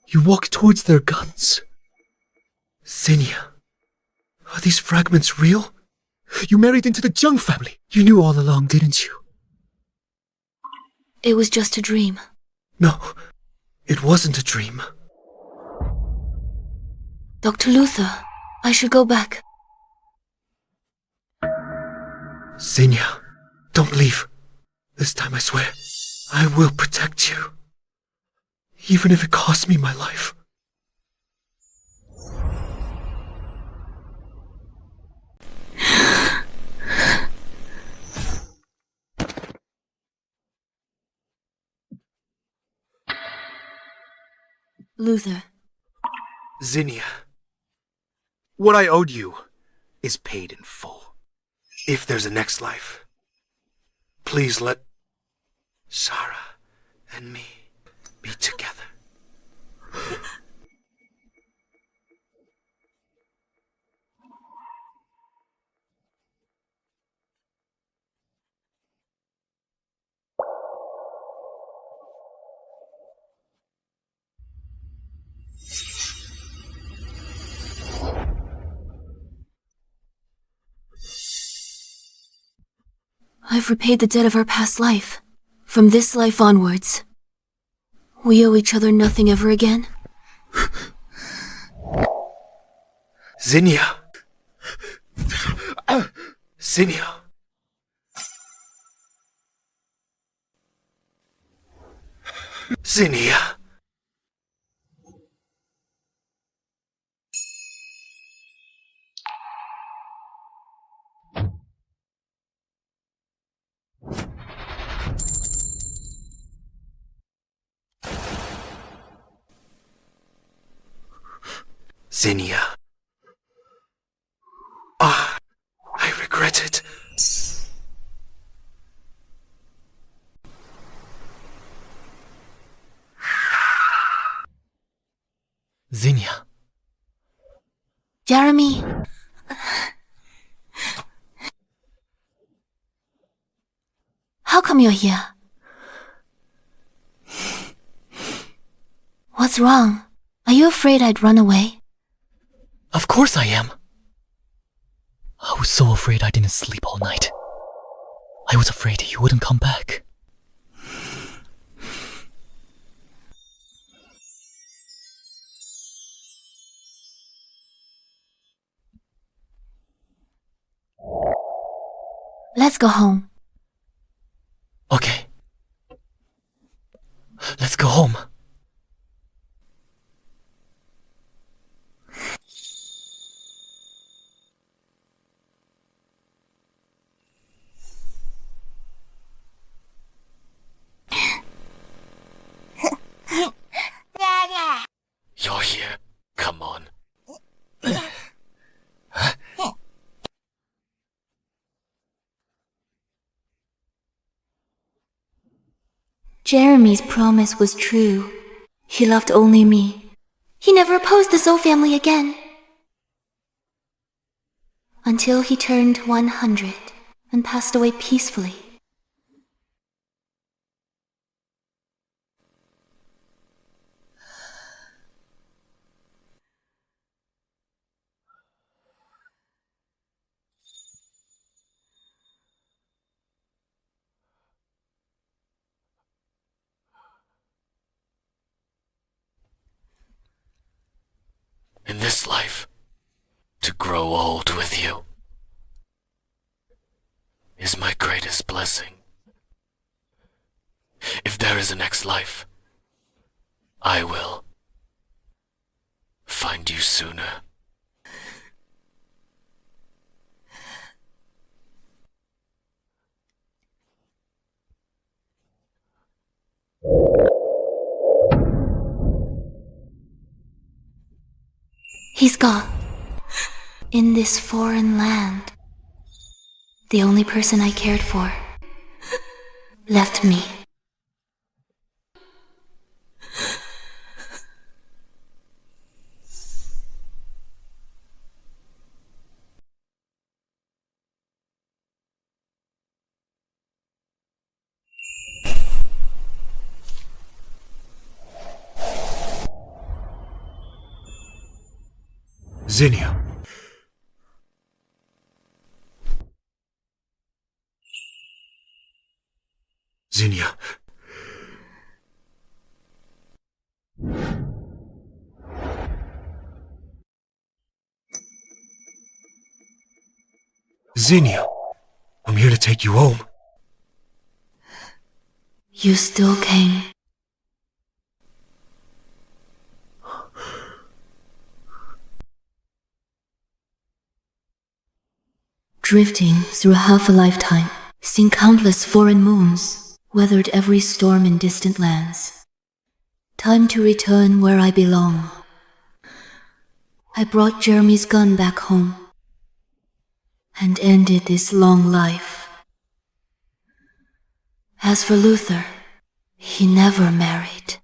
You walked towards their guns. Zinnia, are these fragments real? You married into the Zhou family. You knew all along, didn't you? It was just a dream. No, it wasn't a dream. Dr. Luther, I should go back. Zinnia, don't leave. This time I swear, I will protect you. Even if it costs me my life. Luther. Zinnia, what I owed you is paid in full. If there's a next life, please let Zara and me be together. I've repaid the debt of our past life. From this life onwards, we owe each other nothing ever again. Zinnia! Zinnia! Zinnia. Zinnia. Ah, I regret it. Zinnia. Jeremy. How come you're here? What's wrong? Are you afraid I'd run away? Of course I am. I was so afraid I didn't sleep all night. I was afraid you wouldn't come back. Let's go home. Okay. Let's go home. You're here. Come on. Jeremy's promise was true. He loved only me. He never opposed the Zhou family again. Until he turned 100 and passed away peacefully. In this life, to grow old with you is my greatest blessing. If there is a next life, I will find you sooner. He's gone. In this foreign land, the only person I cared for left me. Zinnia. Zinnia. Zinnia. I'm here to take you home. You still came. Drifting through half a lifetime, seen countless foreign moons, weathered every storm in distant lands. Time to return where I belong. I brought Jeremy's gun back home and ended this long life. As for Luther, he never married.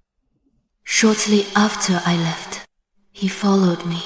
Shortly after I left, he followed me.